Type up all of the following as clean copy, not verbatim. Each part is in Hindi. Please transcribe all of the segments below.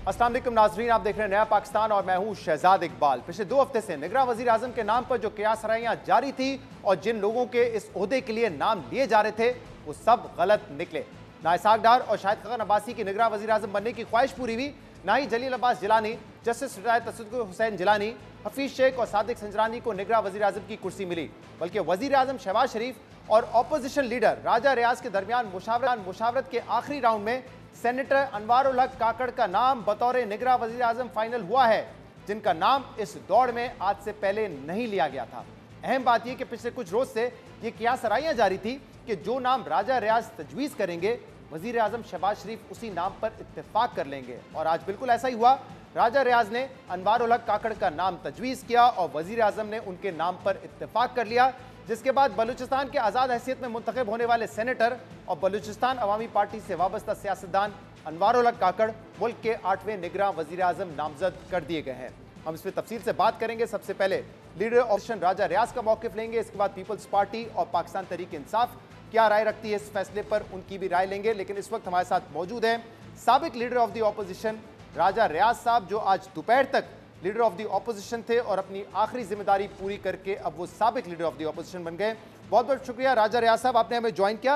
अस्सलाम वालेकुम नाजरीन, आप देख रहे हैं नया पाकिस्तान और मैं हूं शहजाद इकबाल। पिछले 2 हफ्ते से निगरान वजीर आजम के नाम पर जो कियासराइयां जारी थी और जिन लोगों के इस ओहदे के लिए नाम लिए जा रहे थे वो सब गलत निकले। ना इसहाक डार और शाहिद खकन अब्बासी की निगरान वजीर आजम बनने की ख्वाहिश पूरी हुई, ना ही जलील अब्बास जिलानी, जस्टिस रिटायर्ड तसद्दुक़ हुसैन जिलानी, हफीज शेख और सादिक संजरानी को निगरान वजीर आजम की कुर्सी मिली, बल्कि वजीर आजम शहबाज शरीफ और अपोजिशन लीडर राजा रियाज के दरमियान मुशावरत के आखिरी राउंड में सेनेटर अनवारुल हक काकड़ का नाम बतौर निगरान वजीर आजम फाइनल हुआ है, जिनका नाम इस दौड़ में आज से पहले नहीं लिया गया था। अहम बात यह कि पिछले कुछ रोज से ये कियासराइयां जारी थी कि जो नाम राजा रियाज तजवीज़ करेंगे वजीर आजम शहबाज शरीफ उसी नाम पर इत्तेफाक कर लेंगे, और आज बिल्कुल ऐसा ही हुआ। राजा रियाज ने अनवारुल हक काकड़ का नाम तजवीज़ किया और वजीर आजम ने उनके नाम पर इत्तेफाक कर लिया, जिसके बाद बलूचिस्तान के आज़ाद हैसियत में मुंतखब होने वाले सेनेटर और बलूचिस्तान अवामी पार्टी से वाबस्ता सियासतदान अनवारुल हक काकड़ मुल्क के 8वें निगरान वजीर आजम नामजद कर दिए गए हैं। हम इस पर तफसील से बात करेंगे। सबसे पहले लीडर ऑपोजिशन राजा रियाज का मौक़िफ़ लेंगे, इसके बाद पीपल्स पार्टी और पाकिस्तान तहरीक इंसाफ क्या राय रखती है इस फैसले पर, उनकी भी राय लेंगे। लेकिन इस वक्त हमारे साथ मौजूद हैं साबिक लीडर ऑफ द ऑपोजिशन राजा रियाज साहब, जो आज दोपहर तक लीडर ऑफ द ऑपोजिशन थे और अपनी आखिरी जिम्मेदारी पूरी करके अब वो साबिक लीडर ऑफ द ऑपोजिशन बन गए। बहुत बहुत शुक्रिया राजा रियाज साहब, आपने हमें ज्वाइन किया।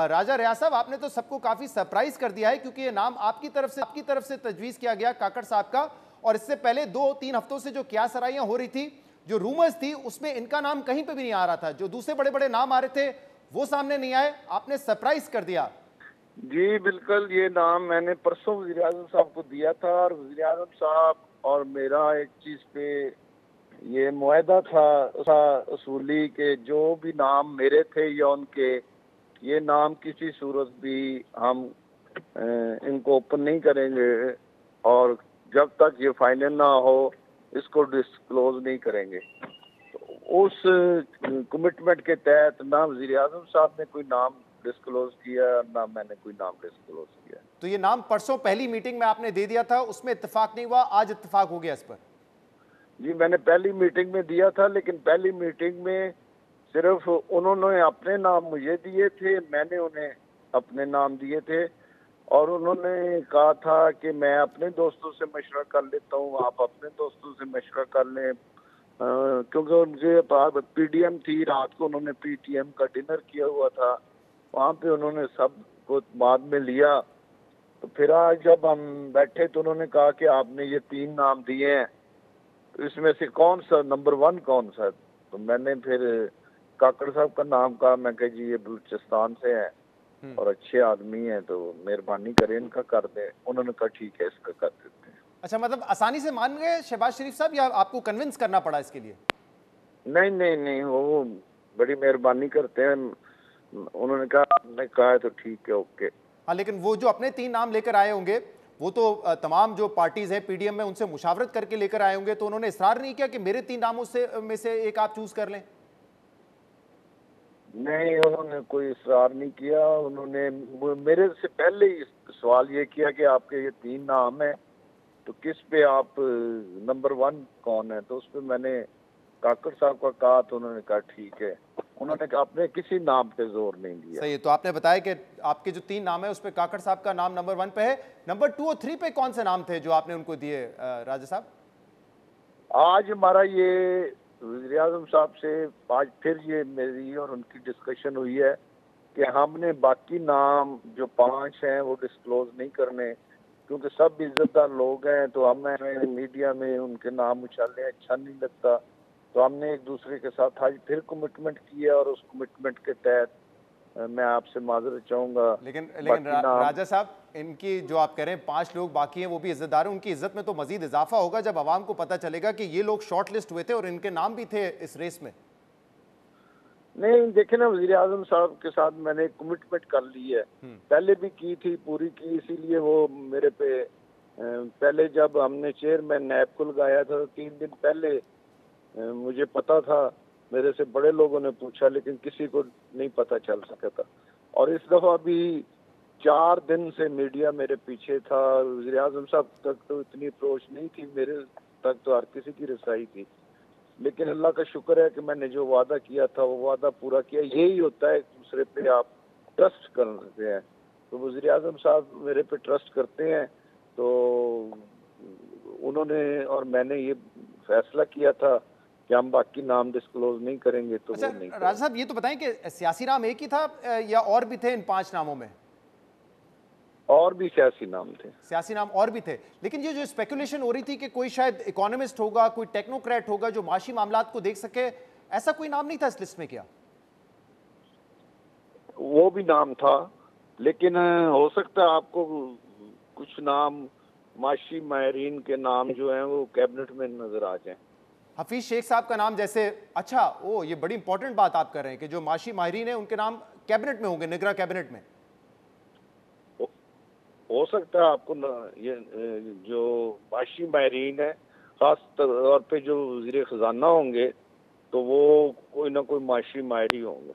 राजा रियाज साहब, आपने तो सबको काफ़ी सरप्राइज कर दिया है, क्योंकि ये नाम आपकी तरफ से तजवीज़ किया गया काकड़ साहब का, और इससे पहले 2-3 हफ्तों से जो कियासराइयां हो रही थी, जो रूमर्स थी, उसमें इनका नाम कहीं पर भी नहीं आ रहा था। जो दूसरे बड़े बड़े नाम आ रहे थे वो सामने नहीं आए, आपने सरप्राइज कर दिया। जी बिल्कुल, ये नाम मैंने परसों वज़ीर आज़म साहब को दिया था और वज़ीर आज़म साहब और मेरा एक चीज़ पे ये मुआहदा था असूली के जो भी नाम मेरे थे या उनके, ये नाम किसी सूरत भी हम इनको ओपन नहीं करेंगे और जब तक ये फाइनल ना हो इसको डिस्क्लोज नहीं करेंगे। तो उस कमिटमेंट के तहत ना वज़ीर आज़म साहब ने कोई नाम डिस्क्लोज किया ना मैंने कोई नाम डिस्क्लोज किया। तो ये नाम परसों पहली मीटिंग में आपने दे दिया था, उसमें इत्तेफाक नहीं हुआ, आज इत्तेफाक हो गया इस पर? जी मैंने पहली मीटिंग में दिया था, लेकिन पहली मीटिंग में सिर्फ उन्होंने अपने नाम मुझे दिए थे, मैंने उन्हें अपने नाम दिए थे और उन्होंने कहा था कि मैं अपने दोस्तों से मशवरा कर लेता हूँ, आप अपने दोस्तों से मशवरा कर लें, क्योंकि उनके पास पीडीएम थी, रात को उन्होंने पीटीएम का डिनर किया हुआ था, वहाँ पे उन्होंने सब को बाद में लिया। तो फिर आज जब हम बैठे तो उन्होंने कहा कि आपने ये 3 नाम दिए हैं, तो इसमें से कौन सा नंबर 1 कौन सा? तो मैंने फिर काकड़ साहब का नाम कहा, मैं कहा जी ये बलूचिस्तान से हैं और अच्छे आदमी हैं, तो मेहरबानी करें इनका कर दें। उन्होंने कहा ठीक है इसका कर देते हैं। अच्छा, मतलब आसानी से मान गए शहबाज शरीफ साहब, या आपको कन्विंस करना पड़ा इसके लिए? नहीं, वो बड़ी मेहरबानी करते हैं, उन्होंने कहा आपने कहा है तो ठीक है, ओके। हाँ, लेकिन वो जो अपने 3 नाम लेकर आए होंगे वो तो तमाम जो पार्टीज हैं पीडीएम में उनसे मुशावरत करके लेकर आए होंगे, तो उन्होंने इसरार नहीं किया कि मेरे 3 नामों में से एक आप चूज कर लें? नहीं, उन्होंने कोई इसरार नहीं किया। उन्होंने मेरे से पहले ही सवाल ये किया कि आपके ये 3 नाम हैं, तो किस पे आप नंबर 1 कौन है? तो उस पर मैंने काकड़ साहब का कहा तो उन्होंने कहा ठीक है। उन्होंने अपने किसी नाम पे जोर नहीं दिया। सही है, तो आपने बताया कि आपके जो 3 नाम है उस पे काकड़ साहब का नाम नंबर 1 पे है। नंबर 2 और 3 पे कौन से नाम थे जो आपने उनको दिए राजा साहब? आज हमारा ये वज़ीर आज़म साहब से आज फिर ये मेरी और उनकी डिस्कशन हुई है कि हमने बाकी नाम जो 5 हैं वो डिस्क्लोज नहीं करने, क्योंकि सब इज्जतदार लोग हैं, तो हमें मीडिया में उनके नाम उछालने अच्छा नहीं लगता। तो हमने एक दूसरे के साथ आज फिर कमिटमेंट किया और उस कमिटमेंट के तहत मैं आपसे माजरत चाहूंगा। लेकिन राजा साहब, इनकी जो आप कह रहे हैं 5 लोग बाकी हैं वो भी इज्जतदार हैं, उनकी इज्जत में तो मजीद इजाफा होगा जब आवाम को पता चलेगा कि ये लोग शॉर्ट लिस्ट हुए थे और इनके नाम भी थे इस रेस में। नहीं देखे ना, वज़ीर आज़म साहब के साथ मैंने कमिटमेंट कर ली है, पहले भी की थी, पूरी की, इसीलिए वो मेरे पे पहले जब हमने चेयरमैन नैब को लगाया था 3 दिन पहले मुझे पता था, मेरे से बड़े लोगों ने पूछा लेकिन किसी को नहीं पता चल सका था। और इस दफा भी 4 दिन से मीडिया मेरे पीछे था। वज़ीर आज़म साहब तक तो इतनी अप्रोच नहीं थी, मेरे तक तो हर किसी की रसाई थी, लेकिन अल्लाह का शुक्र है कि मैंने जो वादा किया था वो वादा पूरा किया। यही होता है, एक दूसरे पे आप ट्रस्ट करते हैं, तो वज़ीर आज़म साहब मेरे पे ट्रस्ट करते हैं, तो उन्होंने और मैंने ये फैसला किया था कि हम बाकी नाम डिस्क्लोज नहीं करेंगे, तो अच्छा वो नहीं राजा साहब, ये तो बताएं कि सियासी नाम एक ही था या और भी थे इन 5 नामों में? और भी सियासी नाम थे। सियासी नाम और भी थे, लेकिन ये जो स्पेकुलेशन हो रही थी कि कोई शायद इकोनॉमिस्ट होगा, कोई टेक्नोक्रेट होगा जो माशी मामलात को देख सके, ऐसा कोई नाम नहीं था इस लिस्ट में क्या? वो भी नाम था, लेकिन हो सकता है आपको कुछ नाम माशी माहरीन के नाम जो हैं वो कैबिनेट में नजर आ जाएं। हफीज शेख साहब का नाम जैसे, अच्छा ओ ये बड़ी इंपॉर्टेंट बात आप कर रहे हैं कि जो माशी माहिरीन है उनके नाम कैबिनेट में होंगे, निगरां कैबिनेट में। हो सकता है आपको ये जो माशी माहरीन है खास तौर पे जो वजीर खजाना होंगे तो वो कोई ना कोई माशी माहिर ही होंगे।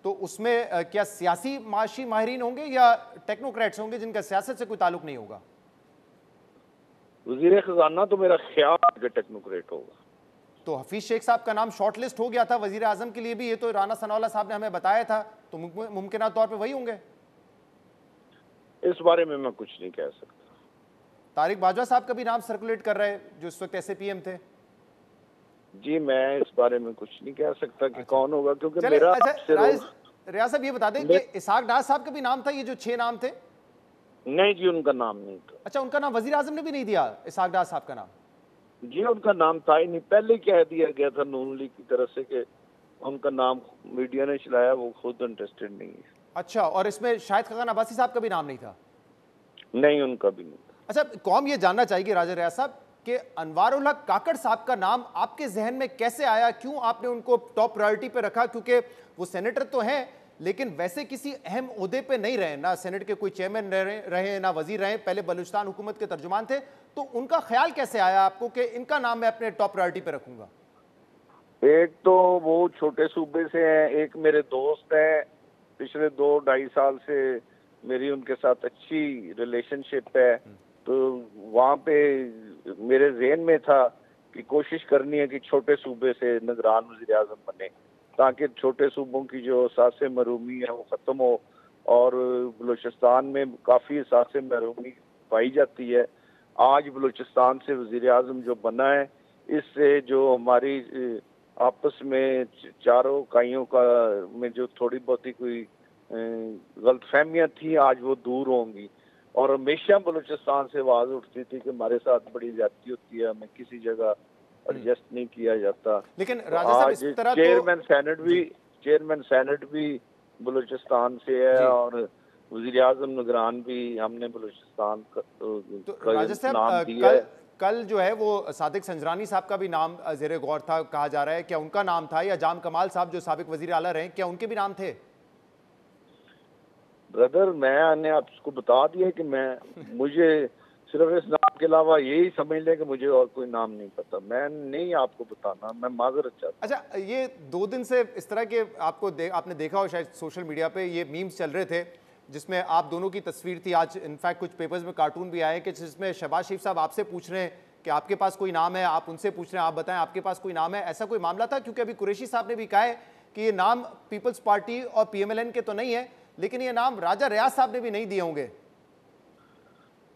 तो उसमें क्या सियासी माशी माहिरीन होंगे या टेक्नोक्रेट्स होंगे जिनका सियासत से कोई ताल्लुक नहीं होगा? वजीर खजाना तो मेरा ख्याल है कि टेक्नोक्रेट होगा। तो हफीज शेख साहब का नाम शॉर्टलिस्ट हो गया था वजीर आजम के लिए भी, ये तो राना सनाउल्लाह साहब ने हमें बताया था, तो मुमकिन तौर पे वही होंगे। इस बारे में मैं कुछ नहीं कह सकता। तारिक बाजवा साहब का भी नाम सर्कुलेट कर रहे हैं जो इस वक्त SAPM थे। जी मैं इस बारे में कुछ नहीं कह सकता कि कौन होगा, क्योंकि चले, मेरा अच्छा रियाज साहब ये बता दें कि इसहाक डार साहब का भी नाम था, ये जो 6 नाम थे? नहीं जी, उनका नाम नहीं था। अच्छा, उनका नाम वजीर आजम ने भी नहीं दिया, इसहाक डार साहब का नाम? जी उनका नाम था ही नहीं, पहले ही कह दिया गया था नून लीग की तरफ से कि उनका नाम मीडिया ने चलाया, वो खुद इंटरेस्टेड नहीं है। अच्छा, और इसमें शाहिद खान अब्बासी साहब का भी नाम नहीं था? नहीं, उनका भी नहीं। अच्छा, कौम ये जानना चाहेगी राजा रियाज साहब कि अनवारुल हक काकड़ साहब का नाम आपके जहन में कैसे आया, क्यों आपने उनको टॉप प्रायोरिटी पे रखा? क्योंकि वो सेनेटर तो हैं लेकिन वैसे किसी अहम ओहदे पे नहीं रहे, ना सेनेट के कोई चेयरमैन रहे ना वजीर रहे, पहले बलूचिस्तान हुकूमत के तर्जुमान थे, तो उनका ख्याल कैसे आया आपको कि इनका नाम मैं अपने टॉप प्रायोरिटी पे रखूंगा? एक तो वो छोटे सूबे से हैं, एक मेरे दोस्त हैं, पिछले 2-2.5 साल से मेरी उनके साथ अच्छी रिलेशनशिप है, तो वहाँ पे मेरे ज़हन में था कि कोशिश करनी है कि छोटे सूबे से निगरान वज़ीर आज़म बने, ताकि छोटे सूबों की जो असासे महरूमी है वो ख़त्म हो, और बलूचिस्तान में काफ़ी असासे महरूमी पाई जाती है। आज बलूचिस्तान से वज़ीर आज़म जो बना है, इससे जो हमारी आपस में चारों इकाइयों का में जो थोड़ी बहुत ही कोई गलतफहमियाँ थी, आज वो दूर होंगी। और हमेशा बलूचिस्तान से आवाज़ उठती थी कि हमारे साथ बड़ी ज्यादती होती है, हमें किसी जगह एडजस्ट नहीं किया जाता। लेकिन तो राजा साहब आज इस तरह चेयरमैन सेनेट भी बलूचिस्तान से है, और वज़ीर आज़म निगरान भी हमने बलूचिस्तान का राजा नाम साहब दिया है। कल जो है वो सादिक संजरानी साहब का भी नाम ज़ेरे गौर था, कहा जा रहा है, क्या उनका नाम था? या जाम कमाल साहब जो साबिक वजीर आला रहे, क्या उनके भी नाम थे? ब्रदर मैंने आपको बता दिया कि मुझे सिर्फ इस नाम के अलावा यही समझ लें कि मुझे और कोई नाम नहीं पता, मैं नहीं आपको बताना, मैं माजरत चाहता। अच्छा, ये 2 दिन से इस तरह के आपने देखा हो शायद सोशल मीडिया पे ये मीम्स चल रहे थे जिसमें आप दोनों की तस्वीर थी। आज इनफैक्ट कुछ पेपर्स में कार्टून भी आए कि जिसमें शहबाज शरीफ साहब आपसे पूछ रहे हैं कि आपके पास कोई नाम है, आप उनसे पूछ रहे हैं आप बताएं आपके पास कोई नाम है। ऐसा कोई मामला था? क्योंकि अभी कुरैशी साहब ने भी कहा है कि ये नाम पीपल्स पार्टी और PMLN के तो नहीं है, लेकिन ये नाम राजा रियाज साहब ने भी नहीं दिए होंगे।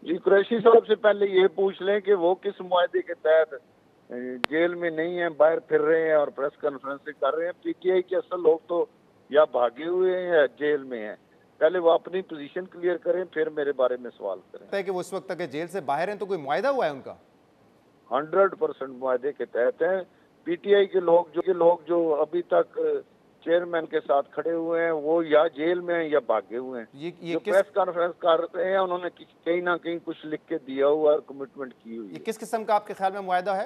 जी कुरैशी साहब से पहले ये पूछ लें कि वो किस मुआहदे के तहत जेल में नहीं है, बाहर फिर रहे हैं और प्रेस कॉन्फ्रेंस कर रहे हैं। PTI के असल लोग तो या भागे हुए हैं या जेल में हैं। पहले वो अपनी पोजीशन क्लियर करें, फिर मेरे बारे में सवाल करें। कि वो उस वक्त तक जेल से बाहर हैं, तो कोई मुआहदा हुआ है उनका? 100% मुआहदे के तहत हैं। PTI के लोग जो अभी तक चेयरमैन के साथ खड़े हुए हैं वो या जेल में हैं या भागे हुए हैं। ये जो प्रेस कॉन्फ्रेंस कर रहे हैं उन्होंने कहीं ना कहीं कुछ लिख के दिया हुआ है, कमिटमेंट की हुई है। ये किस किस्म का आपके ख्याल में मुआहदा है?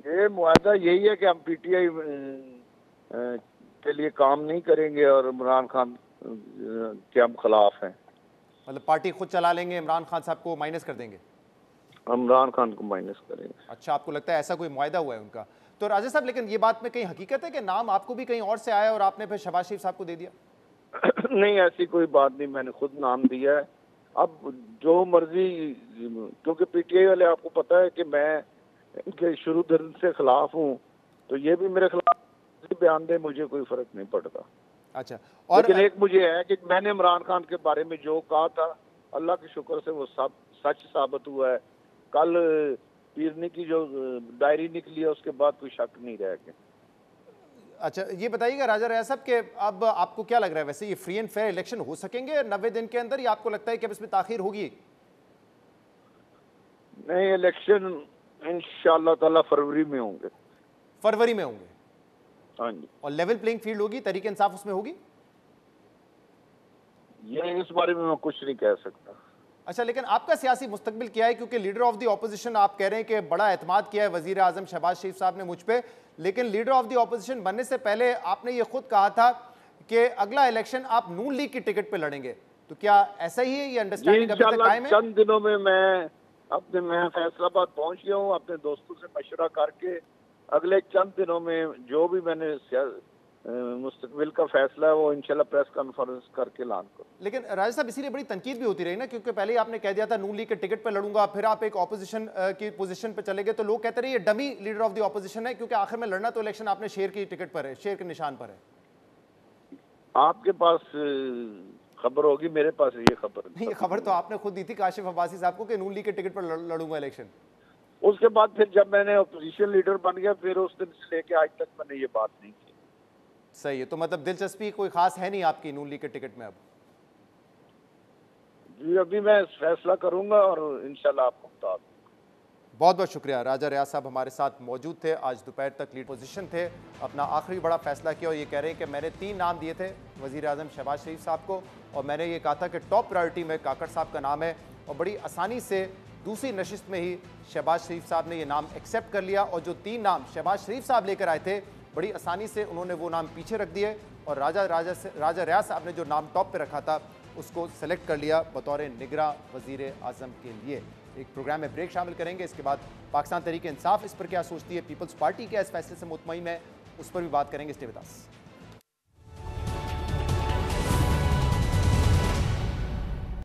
ये मुआहदा यही है कि हम PTI के लिए काम नहीं करेंगे और इमरान खान के हम खिलाफ हैं। मतलब पार्टी खुद चला लेंगे, इमरान खान साहब को माइनस कर देंगे? इमरान खान को माइनस करेंगे। अच्छा, आपको लगता है ऐसा कोई मुआहदा हुआ है उनका? तो राजा साहब, लेकिन ये बात में कहीं हकीकत है कि नाम आपको भी कहीं और से आया और आपने फिर शहबाज शरीफ साहब को दे दिया? नहीं, ऐसी कोई बात नहीं, मैंने खुद नाम दिया है। अब जो मर्जी, क्योंकि PTI वाले आपको पता है कि मैं इनके शुरू दिन से खिलाफ हूँ, तो ये भी मेरे खिलाफ बयान दे, मुझे कोई फर्क नहीं पड़ता। अच्छा, और लेकिन एक मुझे है कि मैंने इमरान खान के बारे में जो कहा था अल्लाह के शुक्र से वो सब सच साबित हुआ है। कल पीरनी की जो डायरी निकली है उसके बाद कोई शक नहीं रह गया। अच्छा, ये बताइएगा राजा रियाज साहब कि अब आपको क्या लग रहा है, वैसे ये फ्री एंड फेयर इलेक्शन हो सकेंगे 90 दिन के अंदर, या आपको लगता है कि अब इसमें ताखीर होगी? नहीं, इलेक्शन इंशाअल्लाह ताला फरवरी में होंगे। फरवरी में होंगे? हाँ जी। और लेवल प्लेइंग फील्ड होगी, तरीके इंसाफ उसमें होगी? ये इस बारे में मैं कुछ नहीं कह सकता। अच्छा, लेकिन आपका सियासी मुस्तकबिल क्या है, क्योंकि लीडर ऑफ द ऑपोजिशन आप कह रहे हैं कि बड़ा एतमाद किया है वजीर आजम शहबाज शरीफ साहब ने मुझ पे, लेकिन लीडर ऑफ द ऑपोजिशन बनने से पहले आपने ये खुद कहा था कि अगला इलेक्शन आप नून लीग की टिकट पे लड़ेंगे, तो क्या ऐसा ही है? ये अंडरस्टैंडिंग अभी तक कायम है? चंद दिनों में मैं फैसलाबाद पहुंच गया हूँ, अपने दोस्तों से मशवरा करके अगले चंद दिनों में जो भी मैंने मुस्तकबिल का फैसला है वो इंशाल्लाह प्रेस कॉन्फ्रेंस करके ऐलान करूँ। लेकिन राजा साहब, इसीलिए बड़ी तनकीद भी होती रही ना, क्योंकि पहले ही आपने कह दिया था नून लीग के टिकट पे लड़ूंगा, फिर आप एक ऑपोजिशन की पोजीशन पे चले गए, तो लोग कहते रहे ये dummy leader of the opposition है, क्योंकि आखिर में लड़ना तो इलेक्शन आपने शेर की टिकट पर है, शेर के निशान पर है। आपके पास खबर होगी, मेरे पास ये खबर नहीं, ये खबर तो आपने खुद दी थी काशिफ अब्बासी साहब को कि नून लीग के टिकट पर लड़ूंगा इलेक्शन। उसके बाद फिर जब मैंने अपोजिशन लीडर बन गया, फिर उस दिन से लेके आज तक मैंने ये बात नहीं की। सही है, तो मतलब दिलचस्पी कोई खास है नहीं आपकी नून लीग के टिकट में अब? जी, अभी मैं फैसला करूंगा और इंशाल्लाह आपको बता दूंगा। बहुत बहुत शुक्रिया। राजा रियाज साहब हमारे साथ मौजूद थे, आज दोपहर तक लीड पोजीशन थे, अपना आखिरी बड़ा फैसला किया और ये कह रहे हैं कि मैंने 3 नाम दिए थे वज़ीर आज़म शहबाज शरीफ साहब को, और मैंने ये कहा था कि टॉप प्रायोरिटी में काकड़ साहब का नाम है, और बड़ी आसानी से दूसरी नशिस्त में ही शहबाज शरीफ साहब ने ये नाम एक्सेप्ट कर लिया, और जो 3 नाम शहबाज शरीफ साहब लेकर आए थे बड़ी आसानी से उन्होंने वो नाम पीछे रख दिए, और राजा रियाज साहब ने जो नाम टॉप पे रखा था उसको सेलेक्ट कर लिया बतौर निगरां वज़ीर आज़म के लिए। एक प्रोग्राम में ब्रेक शामिल करेंगे, इसके बाद पाकिस्तान तहरीक इंसाफ इस पर क्या सोचती है, पीपल्स पार्टी क्या इस फैसले से मुतमईन है, उस पर भी बात करेंगे। Stay with us.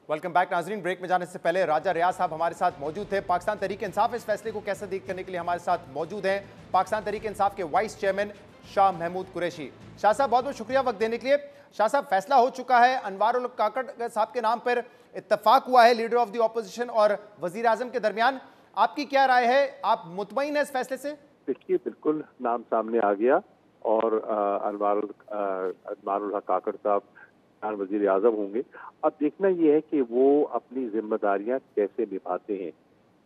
Welcome back नाजरीन। ब्रेक में जाने से पहले राजा रियाज साहब हमारे साथ मौजूद थे। पाकिस्तान तहरीक इंसाफ इस फैसले को कैसा देख करने के लिए हमारे साथ मौजूद हैं पाकिस्तान तहरीक इंसाफ के वाइस चेयरमैन शाह महमूद कुरैशी। शाह साहब, बहुत बहुत शुक्रिया वक्त देने के लिए। शाह साहब, फैसला हो चुका है, अनवार उल काकड़ साहब के नाम पर इत्तफाक हुआ है लीडर ऑफ द ऑपोजिशन और वजीर आजम के दरमियान, आपकी क्या राय है? आप मुतमईन है इस फैसले से? देखिए, बिल्कुल नाम सामने आ गया और अनवार उल काकड़ साहब वजीर आजम होंगे। अब देखना यह है कि वो अपनी जिम्मेदारियां कैसे निभाते हैं।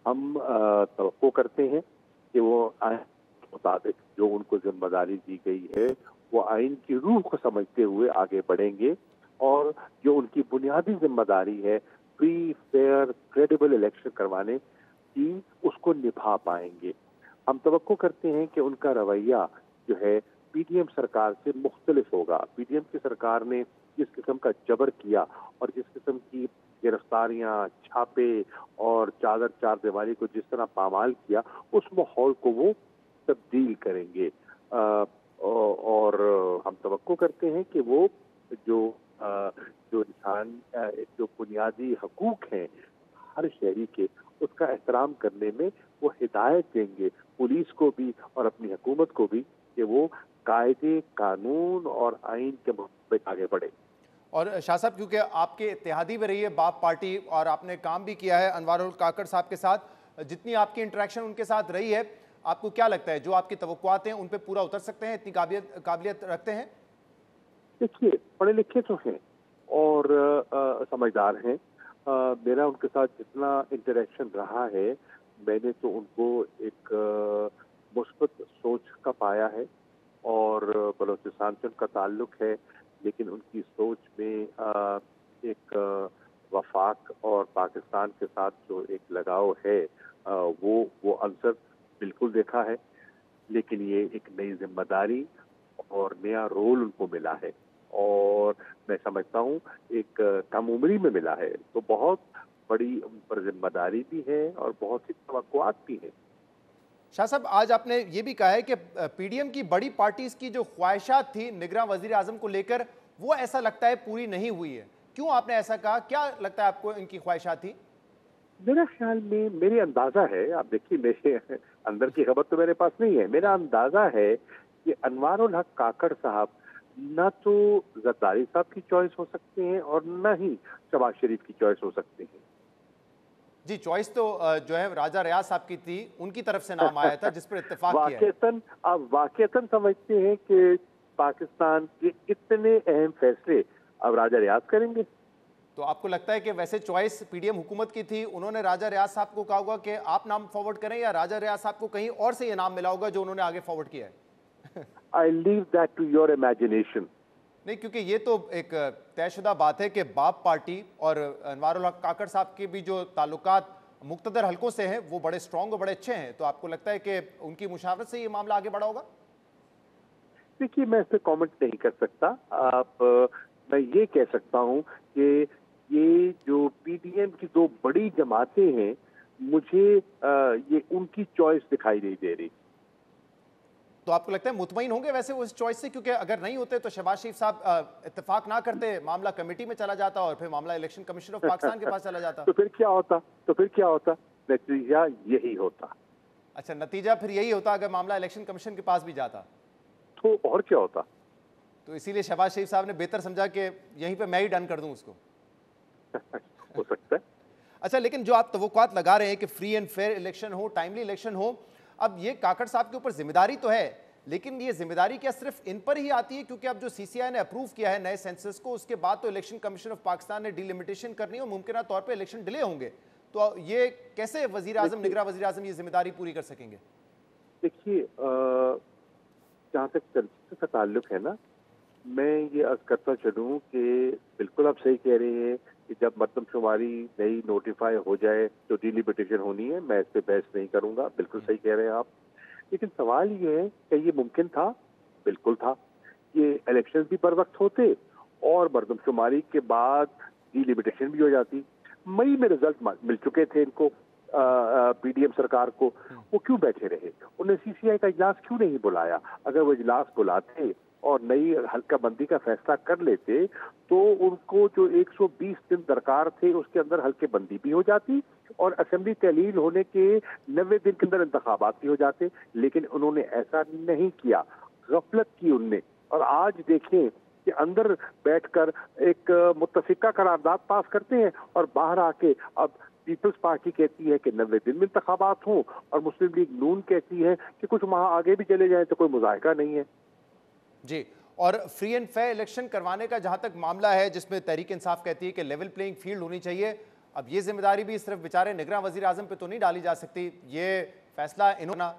हम तवक्को करते हैं कि वो आइन के मुताबिक जो उनको जिम्मेदारी दी गई है वो आइन की रूह को समझते हुए आगे बढ़ेंगे, और जो उनकी बुनियादी जिम्मेदारी है फ्री फेयर क्रेडिबल इलेक्शन करवाने की, उसको निभा पाएंगे। हम तवक्को करते हैं कि उनका रवैया जो है पीडीएम सरकार से मुख्तलिफ होगा। पीडीएम की सरकार ने जिस किस्म का जबर किया और जिस किस्म की गिरफ्तारियां, छापे और चादर चार दीवारी को जिस तरह पामाल किया, उस माहौल को वो तब्दील करेंगे। और हम तवक्को करते हैं कि वो जो इंसान जो बुनियादी हकूक हैं हर शहरी के, उसका एहतराम करने में वो हिदायत देंगे पुलिस को भी और अपनी हुकूमत को भी कि वो कायदे, कानून और आइन के मुताबिक आगे बढ़े। और शाह साहब, क्योंकि आपके इत्तेहादी में रही है बाप पार्टी और आपने काम भी किया है अनवार उल काकड़ साहब के साथ, जितनी आपकी इंटरेक्शन उनके साथ रही है, आपको क्या लगता है जो आपकी तवक्कुआत हैं उन पे पूरा उतर सकते हैं? इतनी काबिलियत रखते हैं? देखिए, पढ़े लिखे तो हैं और समझदार हैं। मेरा उनके साथ जितना इंटरेक्शन रहा है, मैंने तो उनको एक मुस्बत सोच का पाया है, और बलूचिस्तान से उनका ताल्लुक है, लेकिन उनकी सोच में एक वफाक और पाकिस्तान के साथ जो एक लगाव है वो अंसर बिल्कुल देखा है। लेकिन ये एक नई जिम्मेदारी और नया रोल उनको मिला है, और मैं समझता हूँ एक कम उम्री में मिला है, तो बहुत बड़ी उन पर जिम्मेदारी भी है और बहुत सी तवक्कुआत भी है। शाह साहब, आज आपने ये भी कहा है कि पीडीएम की बड़ी पार्टीज की जो ख्वाहिशात थी निगरां वजीर आजम को लेकर, वो ऐसा लगता है पूरी नहीं हुई है। क्यों आपने ऐसा कहा? क्या लगता है आपको इनकी ख्वाहिशात थी? मेरा ख्याल में, मेरे अंदाजा है, आप देखिए मेरे अंदर की खबर तो मेरे पास नहीं है, मेरा अंदाजा है कि अनवार उल हक काकड़ साहब ना तो जरदारी साहब की चॉइस हो सकते हैं और ना ही शहबाज शरीफ की चॉइस हो सकते हैं। जी, चॉइस तो जो है राजा रियाज साहब की थी, उनकी तरफ से नाम आया था जिस पर इत्तेफाक किया है। वाकईतन आप वाकईतन समझते हैं कि पाकिस्तान के इतने अहम फैसले अब राजा रियाज करेंगे? तो आपको लगता है कि वैसे चॉइस पीडीएम हुकूमत की थी, उन्होंने राजा रियाज साहब को कहा होगा कि आप नाम फॉरवर्ड करें, या राजा रियाज साहब को कहीं और से ये नाम मिला होगा जो उन्होंने आगे फॉरवर्ड किया है? I leave that to your imagination. नहीं, क्योंकि ये तो एक तयशुदा बात है कि बाप पार्टी और अनवारुल हक काकड़ साहब के भी जो ताल्लुकात मुक्तदर हलकों से हैं वो बड़े स्ट्रॉन्ग और बड़े अच्छे हैं, तो आपको लगता है कि उनकी मुशावरत से ये मामला आगे बढ़ा होगा? देखिए, मैं इस पर कॉमेंट नहीं कर सकता। मैं ये कह सकता हूँ कि ये जो पीडीएम की दो बड़ी जमातें हैं, मुझे ये उनकी चॉइस दिखाई नहीं दे रही। तो आपको लगता है मुतमईन होंगे वैसे वो इस चॉइस से? क्योंकि अगर नहीं होते तो शहबाज शरीफ साहब इत्तेफाक ना करते, मामला कमेटी में चला जाता और फिर मामला इलेक्शन कमीशन ऑफ पाकिस्तान के पास चला जाता। तो फिर क्या होता? नतीजा यही होता। अच्छा, नतीजा फिर यही होता अगर मामला इलेक्शन कमीशन के पास भी जाता? तो और क्या होता? तो इसीलिए शहबाज शरीफ साहब ने बेहतर समझा कि यहीं पे मैं ही डन कर दूं उसको। हो सकता है। अच्छा, लेकिन जो आप तवक्कुआत लगा रहे हैं कि फ्री एंड फेयर इलेक्शन हो, टाइमली इलेक्शन हो, अब ये काकड़ साहब के ऊपर जिम्मेदारी तो है, लेकिन ये जिम्मेदारी क्या सिर्फ इन पर ही आती है? क्योंकि अब जो सीसीआई ने अप्रूव किया है नए सेंसस को, उसके बाद तो इलेक्शन कमीशन ऑफ पाकिस्तान ने डिलिमिटेशन करनी है और मुमकिन तौर पर इलेक्शन डिले होंगे, तो ये कैसे वजीर आजम, निगरां वजीर आजम ये जिम्मेदारी पूरी कर सकेंगे? देखिए, जहाँ तक सेंसस का ताल्लुक है ना, मैं ये अर्ज करता चलूँ कि बिल्कुल आप सही कह रहे हैं कि जब मरदमशुमारी नई नोटिफाई हो जाए तो डिलिमिटेशन होनी है। मैं इस पर बहस नहीं करूँगा, बिल्कुल सही कह रहे हैं आप। लेकिन सवाल ये है कि ये मुमकिन था? बिल्कुल था। ये इलेक्शन भी बर वक्त होते और मरदमशुमारी के बाद डिलिमिटेशन भी हो जाती। मई में रिजल्ट मिल चुके थे इनको, पीडीएम सरकार को। वो क्यों बैठे रहे? उन्हें सीसीआई का इजलास क्यों नहीं बुलाया? अगर वो इजलास बुलाते और नई हल्का बंदी का फैसला कर लेते तो उनको जो 120 दिन दरकार थे उसके अंदर हल्के बंदी भी हो जाती और असेंबली तहलील होने के 90 दिन के अंदर इंतखाबात भी हो जाते। लेकिन उन्होंने ऐसा नहीं किया, गफलत की उनने। और आज देखें कि अंदर बैठकर एक मुत्तफिका करारदाद पास करते हैं और बाहर आके अब पीपल्स पार्टी कहती है कि 90 दिन में इंतखाबात हों और मुस्लिम लीग नून कहती है कि कुछ वहां आगे भी चले जाए तो कोई मुजाहिका नहीं है। जी, और फ्री एंड फेयर इलेक्शन करवाने का जहां तक मामला है, जिसमें तहरीक इंसाफ कहती है कि लेवल प्लेइंग फील्ड होनी चाहिए, अब ये जिम्मेदारी भी सिर्फ बेचारे निगरां वजीर आजम पे तो नहीं डाली जा सकती, ये फैसला इन्होंने।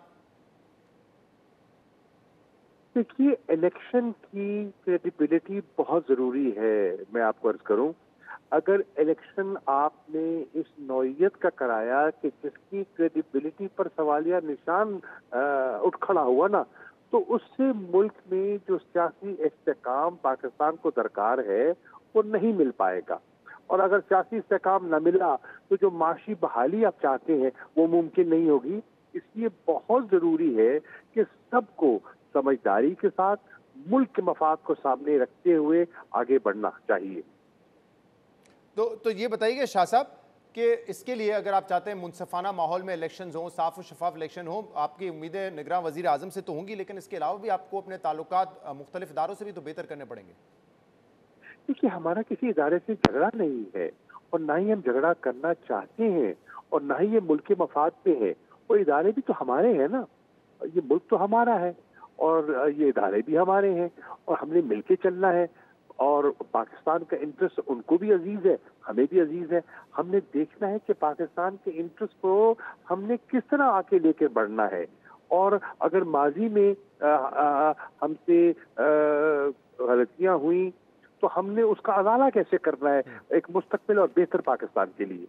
देखिए, इलेक्शन की क्रेडिबिलिटी बहुत जरूरी है। मैं आपको अर्ज करूं, अगर इलेक्शन आपने इस नौइयत का कराया कि जिसकी क्रेडिबिलिटी पर सवालिया निशान उठ खड़ा हुआ ना, तो उससे मुल्क में जो सियासी इस्तेकाम पाकिस्तान को दरकार है वो नहीं मिल पाएगा। और अगर सियासी इस्तेकाम न मिला तो जो माशी बहाली आप चाहते हैं वो मुमकिन नहीं होगी। इसलिए बहुत जरूरी है कि सबको समझदारी के साथ मुल्क के मफाद को सामने रखते हुए आगे बढ़ना चाहिए। तो ये बताइए शाह साहब कि इसके लिए अगर आप चाहते हैं मुनसफाना माहौल में इलेक्शन हो, साफ और शफाफ इलेक्शन हो, आपकी उम्मीदें निगरां वजीर आजम से तो होंगी, लेकिन इसके अलावा भी आपको अपने ताल्लुकात मुख्तलिफ इदारों से भी तो बेहतर करने पड़ेंगे। देखिए, हमारा किसी इदारे से झगड़ा नहीं है और ना ही हम झगड़ा करना चाहते हैं और ना ही ये मुल्क के मफाद पे है। वो इदारे भी तो हमारे हैं ना, ये मुल्क तो हमारा है और ये इदारे भी हमारे हैं और हमने मिलके चलना है। और पाकिस्तान का इंटरेस्ट उनको भी अजीज है, हमें भी अजीज है। हमने देखना है कि पाकिस्तान के इंटरेस्ट को हमने किस तरह आके लेकर बढ़ना है। और अगर माजी में हमसे गलतियां हुई तो हमने उसका अदाला कैसे करना है एक मुस्तकबिल और बेहतर पाकिस्तान के लिए।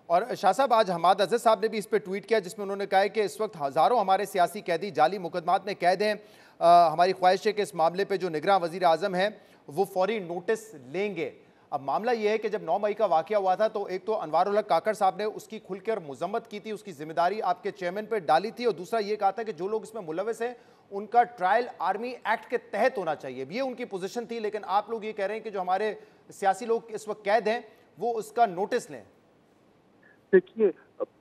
और शाह साहब, आज हमाद अज़हर साहब ने भी इस पर ट्वीट किया जिसमें उन्होंने कहा है कि इस वक्त हज़ारों हमारे सियासी कैदी जाली मुकदमात में कैद हैं। हमारी ख्वाहिश है कि इस मामले पे जो निगरां वज़ीर आज़म है वो फौरी नोटिस लेंगे। अब मामला ये है कि जब 9 मई का वाक़या हुआ था तो एक तो अनवारुल हक काकड़ साहब ने उसकी खुलकर मजम्मत की थी, उसकी जिम्मेदारी आपके चेयरमैन पर डाली थी, और दूसरा ये कहा था कि जो लोग इसमें मुलविस हैं उनका ट्रायल आर्मी एक्ट के तहत होना चाहिए, ये उनकी पोजीशन थी। लेकिन आप लोग ये कह रहे हैं कि जो हमारे सियासी लोग इस वक्त कैद हैं वो उसका नोटिस लें। देखिए,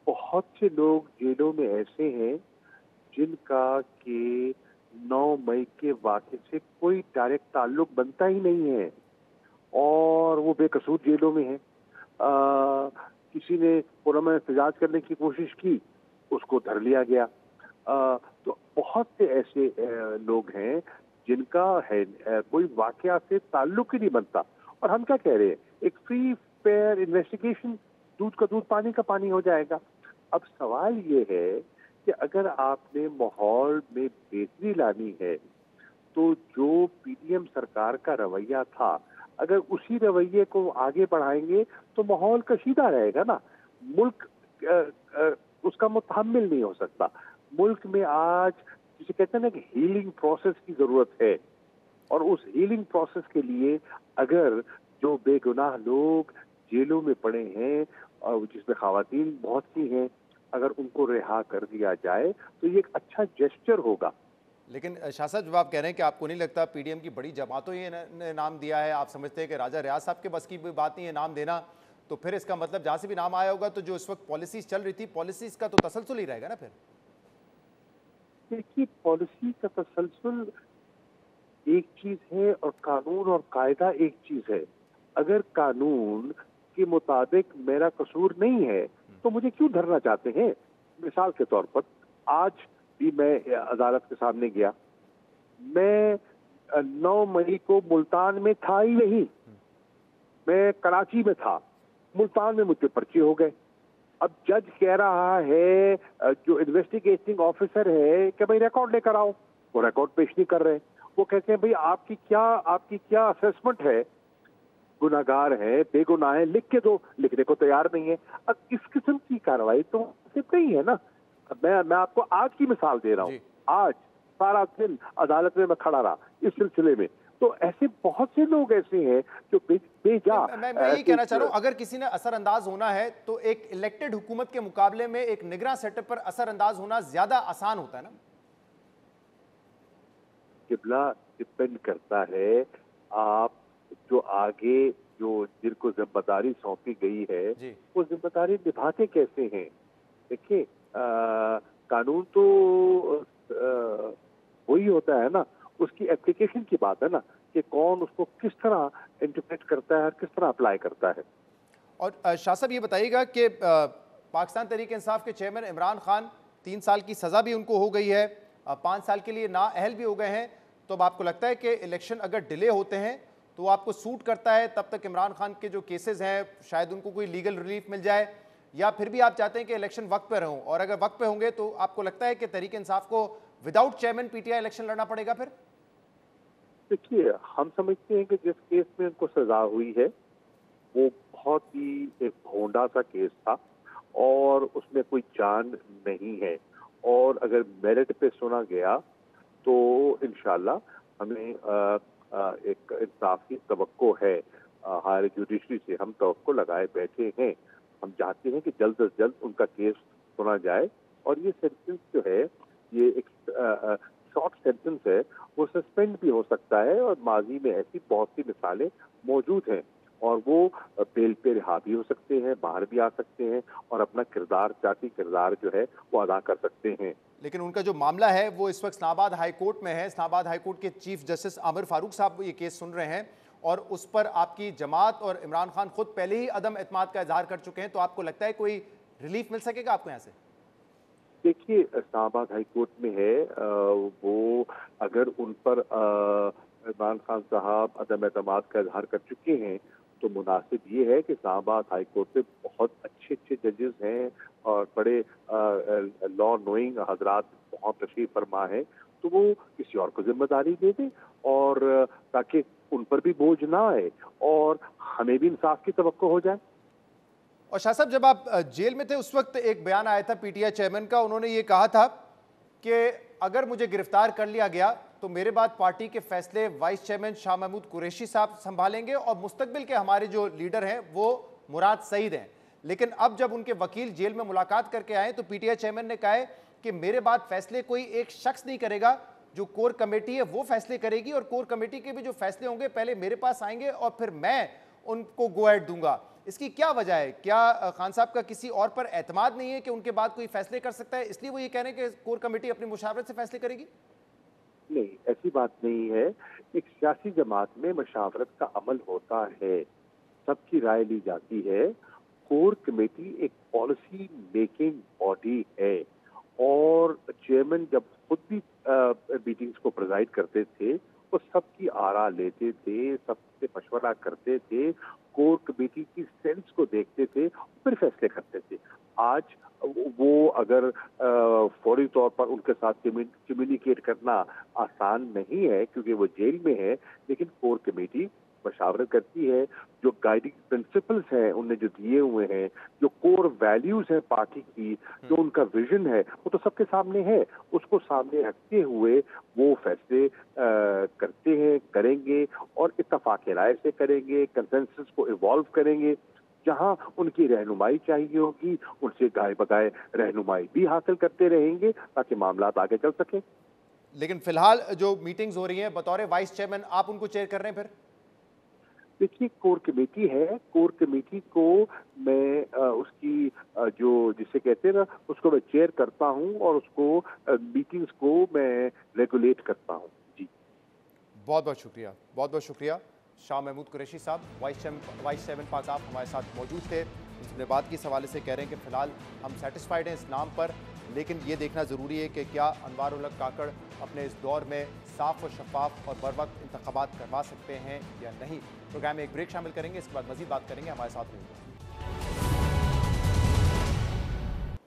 बहुत से लोग जेलों में ऐसे हैं जिनका कि 9 मई के वाक़े से कोई डायरेक्ट ताल्लुक बनता ही नहीं है और वो बेकसूर जेलों में है। किसी ने पुरअमन एहतजाज करने की कोशिश की, उसको धर लिया गया। तो बहुत से ऐसे लोग हैं जिनका है कोई वाकया से ताल्लुक ही नहीं बनता। और हम क्या कह रहे हैं, एक फ्री फेयर इन्वेस्टिगेशन, दूध का दूध पानी का पानी हो जाएगा। अब सवाल ये है कि अगर आपने माहौल में बेहतरी लानी है तो जो पीडीएम सरकार का रवैया था, अगर उसी रवैये को आगे बढ़ाएंगे तो माहौल कशीदा रहेगा ना। मुल्क उसका मुतहम्मिल नहीं हो सकता। मुल्क में आज जिसे कहते हैं ना कि हीलिंग प्रोसेस की जरूरत है, और उस हीलिंग प्रोसेस के लिए अगर जो बेगुनाह लोग जेलों में पड़े हैं और जिसमें खवातीन बहुत सी हैं, अगर उनको रिहा कर दिया जाए तो ये एक अच्छा जेस्चर होगा। लेकिन शाह साहब, जब आप कह रहे हैं कि आपको नहीं लगता पीडीएम की बड़ी जमातों ने नाम दिया है, आप समझते हैं कि राजा रियाज साहब के बस की भी बात नहीं है नाम देना, तो फिर इसका मतलब जहां से भी नाम आया होगा तो जो इस वक्त पॉलिसीज चल रही थी, पॉलिसीज का तो तसलसल ही रहेगा ना फिर। देखिए, पॉलिसी का तसलसल एक चीज है और कानून और कायदा एक चीज है। अगर कानून के मुताबिक मेरा कसूर नहीं है तो मुझे क्यों धरना चाहते हैं? मिसाल के तौर पर आज भी मैं अदालत के सामने गया, मैं 9 मई को मुल्तान में था ही नहीं, मैं कराची में था। मुल्तान में मुझे पर्चे हो गए। अब जज कह रहा है, जो इन्वेस्टिगेटिंग ऑफिसर है, कि भाई रिकॉर्ड लेकर आओ। वो रिकॉर्ड पेश नहीं कर रहे। वो कहते हैं भाई आपकी क्या असेसमेंट है, गुनाहगार है, बेगुनाह है, लिख के दो। लिखने को तैयार नहीं है। अब इस किस्म की कार्रवाई तो सिर्फ नहीं है ना। मैं आपको आज की मिसाल दे रहा हूँ। आज सारा दिन अदालत में मैं खड़ा रहा इस सिलसिले में। तो ऐसे बहुत से लोग ऐसे हैं जो बेजा। मैं यही कहना चाह रहा हूं, अगर किसी ने असरअंदाज होना है तो एक इलेक्टेड हुकूमत के मुकाबले में एक निगरान सेटअप पर असरअंदाज होना ज्यादा आसान होता है ना। किबला डिपेंड करता है आप जो आगे जो जिनको जिम्मेदारी सौंपी गई है वो जिम्मेदारी निभाते कैसे हैं। देखिए, कानून तो वही होता है ना, उसकी एप्लीकेशन की बात है ना, कि कौन उसको किस तरह इंटरप्रेट करता है और किस तरह अप्लाई करता है। और शाह साहब, ये बताइएगा कि पाकिस्तान तहरीक इंसाफ के चेयरमैन इमरान खान 3 साल की सज़ा भी उनको हो गई है, 5 साल के लिए नाअहल भी हो गए हैं, तो अब आपको लगता है कि इलेक्शन अगर डिले होते हैं तो आपको सूट करता है, तब तक इमरान खान के जो केसेस हैं शायद उनको कोई लीगल रिलीफ मिल जाए, या फिर भी आप चाहते हैं कि इलेक्शन वक्त पे हों? और अगर वक्त पे होंगे तो आपको लगता है कि तहरीक इंसाफ को विदाउट चेयरमैन पीटीआई इलेक्शन लड़ना पड़ेगा फिर? देखिए, हम समझते हैं कि जिस केस में उनको सजा हुई है वो बहुत ही एक भोंडा सा केस था और उसमें कोई जान नहीं है, और अगर मेरिट पे सुना गया तो इंशाल्लाह हमें एक इंसाफ की तवक्को है। हायर जुडिशरी से हम तवक्को लगाए बैठे हैं। हम चाहते हैं कि जल्द से जल्द उनका केस सुना जाए, और ये सेंटेंस जो है, ये एक शॉर्ट सेंटेंस है, वो सस्पेंड भी हो सकता है, और माजी में ऐसी बहुत सी मिसालें मौजूद हैं, और वो बेल पे रिहा भी हो सकते हैं, बाहर भी आ सकते हैं, और अपना जाती किरदार जो है वो अदा कर सकते हैं। लेकिन उनका जो मामला है वो इस वक्त इस्लामाबाद हाई कोर्ट में है। इस्लामाबाद हाई कोर्ट के चीफ जस्टिस आमिर फारूक साहब ये केस सुन रहे हैं, और उस पर आपकी जमात और इमरान खान खुद पहले ही अदम एतमाद का इजहार कर चुके हैं, तो आपको लगता है कोई रिलीफ मिल सकेगा आपको यहाँ से? देखिए, इस्लामाबाद हाई कोर्ट में है, वो अगर उन पर इमरान खान साहब अदम एतमाद का इजहार कर चुके हैं तो मुनासिब ये है कि इस्लामाबाद हाई कोर्ट में बहुत अच्छे जजेस हैं और बड़े लॉ नोइंग हजरात बहुत तशरीफ फरमा है, तो वो किसी और को जिम्मेदारी दे दें, और ताकि उन पर भी बोझ ना आए और हमें भी इंसाफ की तवक्को हो जाए। और शाह साहब, जब आप जेल में थे उस वक्त एक बयान आया था पीटीआई चेयरमैन का, उन्होंने ये कहा था कि अगर मुझे गिरफ्तार कर लिया गया तो मेरे बाद पार्टी के फैसले वाइस चेयरमैन शाह महमूद कुरैशी साहब संभालेंगे, और मुस्तकबिल के हमारे जो लीडर हैं वो मुराद सईद हैं। लेकिन अब जब उनके वकील जेल में मुलाकात करके आए तो पीटीआई चेयरमैन ने कहा है कि मेरे बाद फैसले कोई एक शख्स नहीं करेगा, जो कोर कमेटी है वो फैसले करेगी, और कोर कमेटी के भी जो फैसले होंगे पहले मेरे पास आएंगे और फिर मैं उनको गो एड दूंगा। इसकी क्या वजह है? क्या खान साहब का किसी और पर एतमाद नहीं है कि उनके बाद कोई फैसले कर सकता है, इसलिए वो ये कह रहे हैं कि कोर कमेटी अपनी मुशावरत से फैसले करेगी? नहीं, ऐसी बात नहीं है। एक सियासी जमात में मशावरत का अमल होता है, सबकी राय ली जाती है। कोर कमेटी एक पॉलिसी मेकिंग बॉडी है और चेयरमैन जब खुद भी मीटिंग्स को प्रेजाइड करते थे वो सबकी आरा लेते थे, सबसे मशवरा करते थे, कोर कमेटी की सेंस को देखते थे, फिर फैसले करते थे। आज वो अगर फौरी तौर पर उनके साथ कम्युनिकेट करना आसान नहीं है क्योंकि वो जेल में है, लेकिन कोर कमेटी मशावरत करती है। जो गाइडिंग प्रिंसिपल्स हैं उनने जो दिए हुए हैं, जो कोर वैल्यूज हैं पार्टी की, जो उनका विजन है, वो तो सबके सामने है। उसको सामने रखते हुए वो फैसले करते हैं, करेंगे और इत्तफाक राय से करेंगे, कंसेंसस को इवॉल्व करेंगे। जहां उनकी रहनुमाई चाहिए होगी उनसे गाय बगाए रहनुमाई भी हासिल करते रहेंगे ताकि मामला आगे चल सके। लेकिन फिलहाल जो मीटिंग्स हो रही हैं बतौर वाइस चेयरमैन आप उनको चेयर कर रहे हैं फिर? देखिए, कोर कमेटी है, कोर कमेटी को मैं उसकी जो जिसे कहते हैं ना, उसको मैं चेयर करता हूं और उसको मीटिंग्स को मैं रेगुलेट करता हूं। जी, बहुत बहुत शुक्रिया, बहुत बहुत शुक्रिया। शाह महमूद कुरैशी साहब, वाइस चेयरमैन पाक साहब हमारे साथ मौजूद थे। उनसे बात की सवाल से कह रहे हैं कि फिलहाल हम सेटिस्फाइड हैं इस नाम पर, लेकिन ये देखना ज़रूरी है कि क्या अनवार उल हक काकड़ अपने इस दौर में साफ और शफाफ और बर वक्त इंतखाबात करवा सकते हैं या नहीं। प्रोग्राम में एक ब्रेक शामिल करेंगे, इसके बाद मजीद बात करेंगे। हमारे साथ रहेंगे।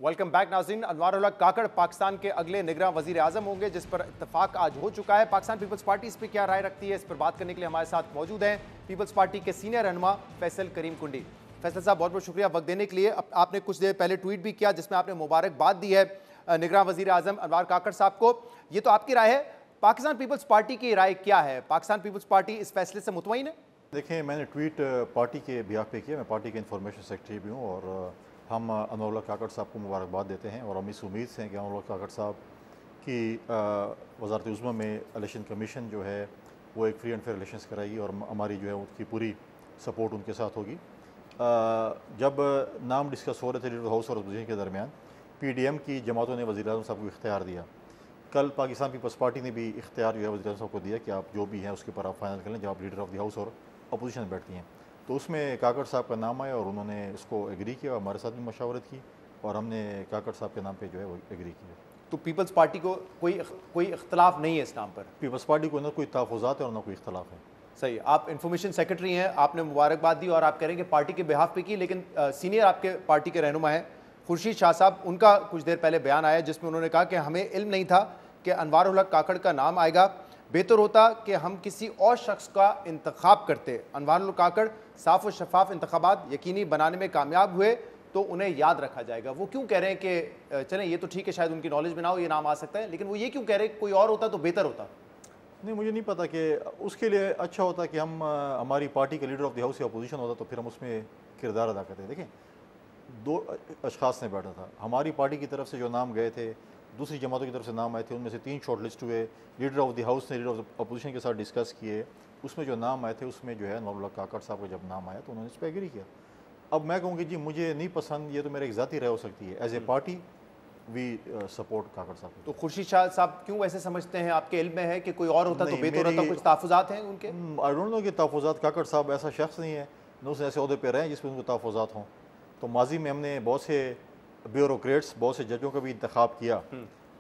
वेलकम बैक नाज़रीन। अनवार उल हक काकड़ पाकिस्तान के अगले निगरान वजीर आजम होंगे, जिस पर इत्तफाक आज हो चुका है। पाकिस्तान पीपल्स पार्टी इस पर क्या राय रखती है, इस पर बात करने के लिए हमारे साथ मौजूद हैं पीपल्स पार्टी के सीनियर रहनुमा फैसल करीम कुंडी। फैसल साहब, बहुत बहुत शुक्रिया वक्त देने के लिए। आपने कुछ देर पहले ट्वीट भी किया जिसमें आपने मुबारकबाद दी है निगरान वजीर आजम अनवार काकड़ साहब को। ये तो आपकी राय है, पाकिस्तान पीपल्स पार्टी की राय क्या है? पाकिस्तान पीपल्स पार्टी इस फैसले से मुतमईन है? देखिए, मैंने ट्वीट पार्टी के बिहाफ पे किया। मैं पार्टी के इंफॉर्मेशन सेक्रेटरी भी हूँ और हम अनवार उल हक काकड़ साहब को मुबारकबाद देते हैं और हम इस उम्मीद से हैं कि अनवार उल हक काकड़ साहब की वज़ारत उज़्मा में इलेक्शन कमीशन जो है वो एक फ्री एंड फेयर इलेक्शंस कराएगी और हमारी जो है उसकी पूरी सपोर्ट उनके साथ होगी। जब नाम डिस्कस हो रहे थे लीडर हाउस और अपोजिशन के दरमियान, PDM की जमातों ने वज़ीर आज़म साहब को इख्तियार दिया। कल पाकिस्तान पीपल्स पार्टी ने भी इख्तियार जो है वज़ीर आज़म साहब को दिया कि आप जो भी हैं उसके ऊपर आप फाइनल कर लें जब आप लीडर ऑफ द हाउस और अपोजिशन में बैठती हैं। तो उसमें काकड़ साहब का नाम आया और उन्होंने इसको एग्री किया, हमारे साथ भी मशावरत की और हमने काकड़ साहब के नाम पे जो है वो एग्री किया। तो पीपल्स पार्टी को कोई इख्तलाफ नहीं है इस नाम पर? पीपल्स पार्टी को ना कोई तहफ़्फ़ुज़ात है और ना कोई इख्तलाफ है। सही। आप इंफॉर्मेशन सेक्रेटरी हैं, आपने मुबारकबाद दी और आप कह रहे हैं कि पार्टी के बिहाफ पे की, लेकिन सीनियर आपके पार्टी के रहनुमा हैं खुर्शीद शाह साहब, उनका कुछ देर पहले बयान आया जिसमें उन्होंने कहा कि हमें इल्म नहीं था कि अनवार उल हक काकड़ का नाम आएगा, बेहतर होता कि हम किसी और शख्स का इंतखाब करते। अनवार उल हक काकड़ साफ और शफाफ इंतखाबात यकीनी बनाने में कामयाब हुए तो उन्हें याद रखा जाएगा। वो क्यों कह रहे हैं कि चलें, ये तो ठीक है शायद उनकी नॉलेज में ना हो ये नाम आ सकता है, लेकिन वो ये क्यों कह रहे हैं कोई और होता तो बेहतर होता? नहीं, मुझे नहीं पता कि उसके लिए अच्छा होता कि हम हमारी पार्टी के लीडर ऑफ द हाउस या अपोजिशन होता तो फिर हम उसमें किरदार अदा करते। देखें, दो अशखास ने बैठा था, हमारी पार्टी की तरफ से जो नाम गए थे, दूसरी जमातों की तरफ से नाम आए थे, उनमें से 3 शॉर्ट लिस्ट हुए। लीडर ऑफ द हाउस ने लीडर ऑफ द अपोजिशन के साथ डिस्कस किए, उसमें जो नाम आए थे उसमें जो है अनवार उल हक काकड़ साहब का जब नाम आया तो उन्होंने इस पर एग्री किया। अब मैं कहूँगी जी मुझे नहीं पसंद, ये तो मेरे एक ज़ाती राय हो सकती है। As a party we support Kakar साहब। तो खुर्शीद शाह साहब क्यों ऐसे समझते हैं? आपके इल्म में है कि कोई और होता तो बेहतर होता? कुछ तहफ़्फ़ुज़ात हैं उनके? आई डोंट नो कि तहफ़्फ़ुज़ात, काकड़ साहब ऐसा शख्स नहीं है न उसने ऐसे अहदे पे रहे हैं जिसमें उनको तहफ़्फ़ुज़ात हों। तो माजी में हमने बहुत से ब्यूरोक्रेट्स, बहुत से जजों का भी इंतखाब किया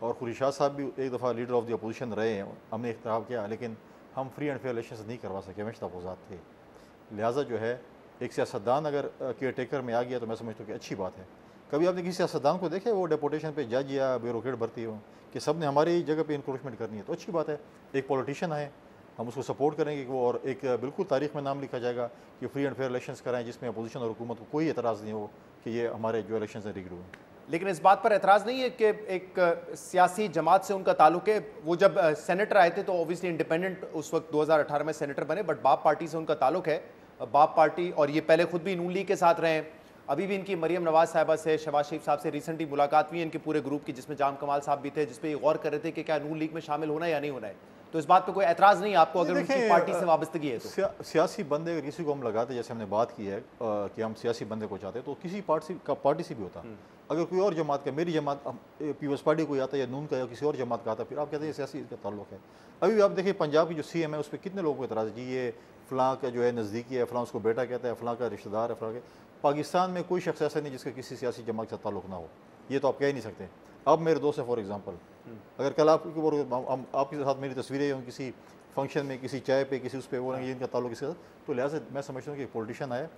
और खुर्शीद शाह साहब भी एक दफ़ा लीडर ऑफ द अपोजिशन रहे हैं, हमने इंतखाब किया, लेकिन हम फ्री एंड फेयर इलेक्शन नहीं करवा सके, हमेशा तहफ़्फ़ुज़ात थे। लिहाजा जो है एक सियासतदान अगर केयर टेकर में आ गया तो मैं समझता हूँ कि अच्छी बात है। कभी आपने किसी सियासतदान को देखे वो डेपुटेशन पे जज या ब्यूरोक्रेट भर्ती हो कि सब ने हमारी जगह पे इंक्रोचमेंट करनी है? तो अच्छी बात है, एक पॉलिटिशियन है, हम उसको सपोर्ट करेंगे कि वो, और एक बिल्कुल तारीख में नाम लिखा जाएगा कि फ्री एंड फेयर इलेक्शंस कराएं जिसमें अपोजिशन और हुकूमत को कोई एतराज़ नहीं हो कि ये हमारे जो इलेक्शन हैं रिग्ड हुए। लेकिन इस बात पर एतराज़ नहीं है कि एक सियासी जमात से उनका ताल्लुक है। वो जब सेनेटर आए थे तो ऑब्वियसली इंडिपेंडेंट उस वक्त 2018 में सेनेटर बने, बट बाप पार्टी से उनका ताल्लुक है। बाप पार्टी, और ये पहले खुद भी नून लीग के साथ रहे हैं। अभी भी इनकी मरियम नवाज साहिबा से, शहबाज शरीफ साहब से रिसेंटली मुलाकात हुई है इनके पूरे ग्रुप की, जिसमें जाम कमाल साहब भी थे, जिसपे ये गौर कर रहे थे कि क्या नून लीग में शामिल होना है या नहीं होना है। तो इस बात पे कोई एतराज़ नहीं आपको अगर उनकी पार्टी से वाबस्तगी है तो? सियासी बंदे अगर किसी को हम लगाते, जैसे हमने बात की है कि हम सियासी बंदे को चाहते हैं, तो किसी पार्टी से भी होता। अगर कोई और जमात का, मेरी जमात पीपल्स पार्टी कोई आता है या नून का या किसी और जमात का आता, फिर आप कहते हैं सियासी इसका ताल्लुक है। अभी भी आप देखिए पंजाब की जो CM है उस पर कितने लोगों को एतराज़ है जी, ये फ़लाँ का जो है नज़दीकी है, फ़लाँ उसको बेटा कहता है, फ़लाँ का रिश्तेदार है, फ़लाँ के। पाकिस्तान में कोई शख्स ऐसा नहीं जिसका किसी सियासी जमात के साथ ताल्लुक ना हो, ये तो आप कह ही नहीं सकते। अब मेरे दोस्त हैं फॉर एग्जांपल, अगर कल आपके साथ मेरी तस्वीरें हों किसी फंक्शन में, किसी चाय पे, किसी उस पर बोलेंगे इनका ताल्लुक इसके साथ, तो लिहाजा मैं समझता हूँ कि एक पॉलिटिशियन आया,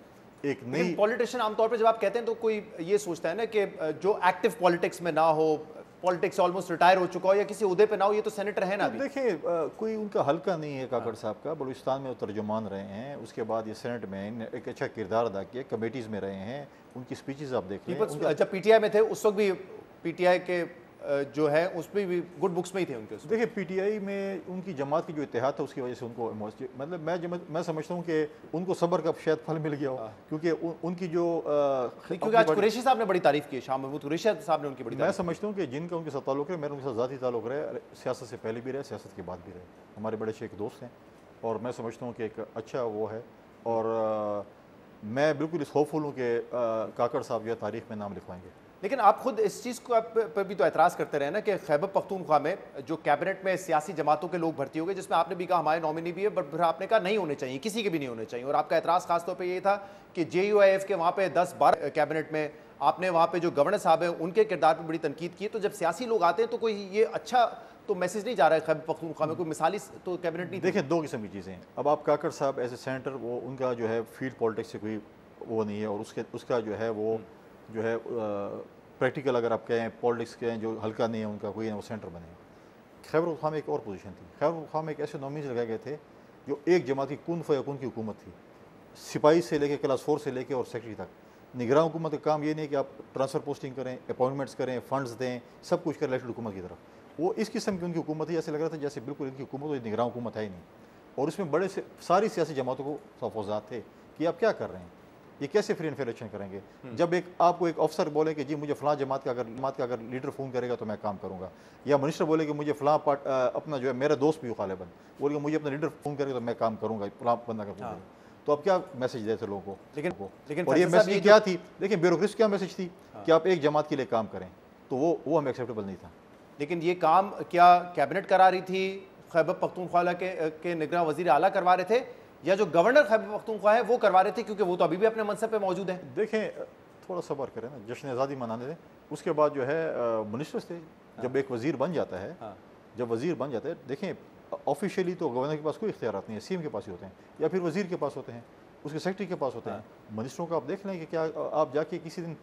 एक नई पॉलिटिशियन आमतौर पर जब आप कहते हैं तो कोई ये सोचता है ना कि जो एक्टिव पॉलिटिक्स में ना हो, पॉलिटिक्स ऑलमोस्ट रिटायर हो चुका हो या किसी उहदे पे ना हो, ये तो सेनेटर है ना अभी। देखिए कोई उनका हल्का नहीं है काकड़ साहब का, बलूचिस्तान में वो तर्जुमान रहे हैं, उसके बाद ये सेनेट में एक अच्छा किरदार अदा किया, कमेटीज़ में रहे हैं, उनकी स्पीचेस आप देख लें। जब PTI में थे उस वक्त भी PTI के जो है उसमें भी गुड बुक्स में ही थे उनके। देखिए PTI में उनकी जमात की जो इत्तेहाद था उसकी वजह से उनको मतलब मैं समझता हूँ कि उनको सब्र का शायद फल मिल गया हो, क्योंकि उनकी जो क्योंकि आज कुरैशी साहब ने बड़ी तारीफ की, शाह महमूद कुरैशी साहब ने उनकी बड़ी मैं समझता हूँ कि जिनका उनके साथ ताल्लुक है, मेरा उनके साथ ज़ाती ताल्लुक रहे, सियासत से पहले भी रहे, सियासत के बाद भी रहे, हमारे बड़े अच्छे एक दोस्त हैं और मैं समझता हूँ कि एक अच्छा वो है। और मैं बिल्कुल इस होपफुल हूँ कि काकड़ साहब जो है तारीख में नाम लिखवाएंगे। लेकिन आप खुद इस चीज़ को पर भी तो एतराज़ करते रहे ना कि खैबर पख्तूनख्वा में जो कैबिनेट में सियासी जमातों के लोग भर्ती हो गए, जिसमें आपने भी कहा हमारे नॉमिनी भी है, बट फिर आपने कहा नहीं होने चाहिए, किसी के भी नहीं होने चाहिए। और आपका एतराज़ खासतौर पर ये था कि JUIF के वहाँ पे 10-12 कैबिनेट में आपने वहाँ पे जो गवर्नर साहब हैं उनके किरदार पर बड़ी तनकीद की। तो जब सियासी लोग आते हैं तो कोई ये अच्छा तो मैसेज नहीं जा रहा है खैबर पख्तूनख्वा में, कोई मिसाली तो कैबिनेट नहीं। देखिए दो किस्म की चीज़ें हैं। अब आप काकड़ साहब एज ए सेनेटर, वो उनका जो है फील्ड पॉलिटिक्स से कोई वो नहीं है, और उसका जो है वो जो है प्रैक्टिकल अगर आप कहें पॉलिटिक्स कहें जो हल्का नहीं है उनका, कोई है वो सेंटर बने। खैबर पख्तूनख्वा में एक और पोजीशन थी, खैबर पख्तूनख्वा में एक ऐसे नॉमिनीज लगाए गए थे जो एक जमात की कुन फयकुन की हुकूमत थी, सिपाही से लेके क्लास 4 से लेके और सेक्रेटरी तक। निगरान हुकूमत का काम ये नहीं है कि आप ट्रांसफ़र पोस्टिंग करें, अपॉइंटमेंट्स करें, फंड्स दें, सब कुछ करें इलेक्टेड हुकूमत की तरफ। वो इस किस्म की उनकी हुकूमत थी, ऐसे लग रहा था जैसे बिल्कुल इनकी हुकूमत और निगरान हुकूमत है ही नहीं। और उसमें बड़े से सारी सियासी जमातों को तहफ़्फ़ुज़ात थे कि आप क्या कर रहे हैं, ये कैसे फ्री एंड फेयर इलेक्शन करेंगे। जब आपको एक अफसर बोले कि जी मुझे फ़लाँ जमात का अगर लीडर फ़ोन करेगा तो मैं काम करूँगा, या मिनिस्टर बोले कि मुझे फ़लाँ अपना जो है मेरा दोस्त भी गालिबन बोले कि मुझे अपना लीडर फ़ोन करेगा तो मैं काम करूँगा, फ़लाँ बंदा का फ़ोन, तो आप क्या मैसेज देते लोगों को। लेकिन और ये मैसेज क्या थी, लेकिन ब्यूरोक्रेसी क्या मैसेज थी कि आप एक जमात के लिए काम करें, तो वो हमें एक्सेप्टेबल नहीं था। लेकिन ये काम क्या कैबिनेट करा रही थी, खैबर पख्तूनख्वा के निगरान वज़ीर आला करवा रहे थे, या जो गवर्नर खैबर पख्तूनख्वा है वो करवा रहे थे, क्योंकि वो तो अभी भी अपने मनसब पे मौजूद है। देखें थोड़ा सब्र करें ना, जश्न आज़ादी मनाने दें, उसके बाद जो है मिनिस्टर्स थे। जब एक वज़ीर बन जाता है, जब वज़ीर बन जाता है, देखें ऑफिशियली तो गवर्नर के पास कोई इख्तियार नहीं है, CM के पास ही होते हैं, या फिर वज़ीर के पास होते हैं, उसके सेक्रेटरी के पास होते हैं। मिनिस्टरों का आप देख लें कि क्या आप जाके किसी दिन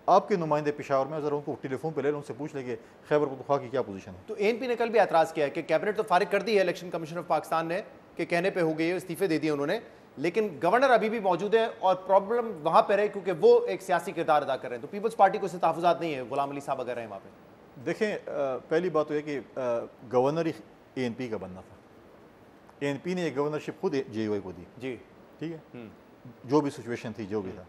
आपके नुमाइंदे पेशावर में ज़रा उनको टेलीफोन पे ले लें, उनसे पूछ लेंगे खैबर पख्तूनख्वा की क्या पोजीशन है। तो ANP ने कल भी एतराज़ किया है कि कैबिनेट तो फारिग कर दी है इलेक्शन कमीशन ऑफ पाकिस्तान ने, के कहने पे हो गई है, इस्तीफे दे दिए उन्होंने, लेकिन गवर्नर अभी भी मौजूद है और प्रॉब्लम वहाँ पर है क्योंकि वो एक सियासी किरदार अदा कर रहे हैं। तो पीपल्स पार्टी को इससे तहफ़्फ़ुज़ात नहीं है, गुलाम अली साहब अगर रहे हैं वहाँ पर। देखें पहली बात तो है कि गवर्नर ही ANP का बनना था, ANP ने गवर्नरशिप खुद JUI को दी जी, ठीक है, जो भी सिचुएशन थी, जो भी था।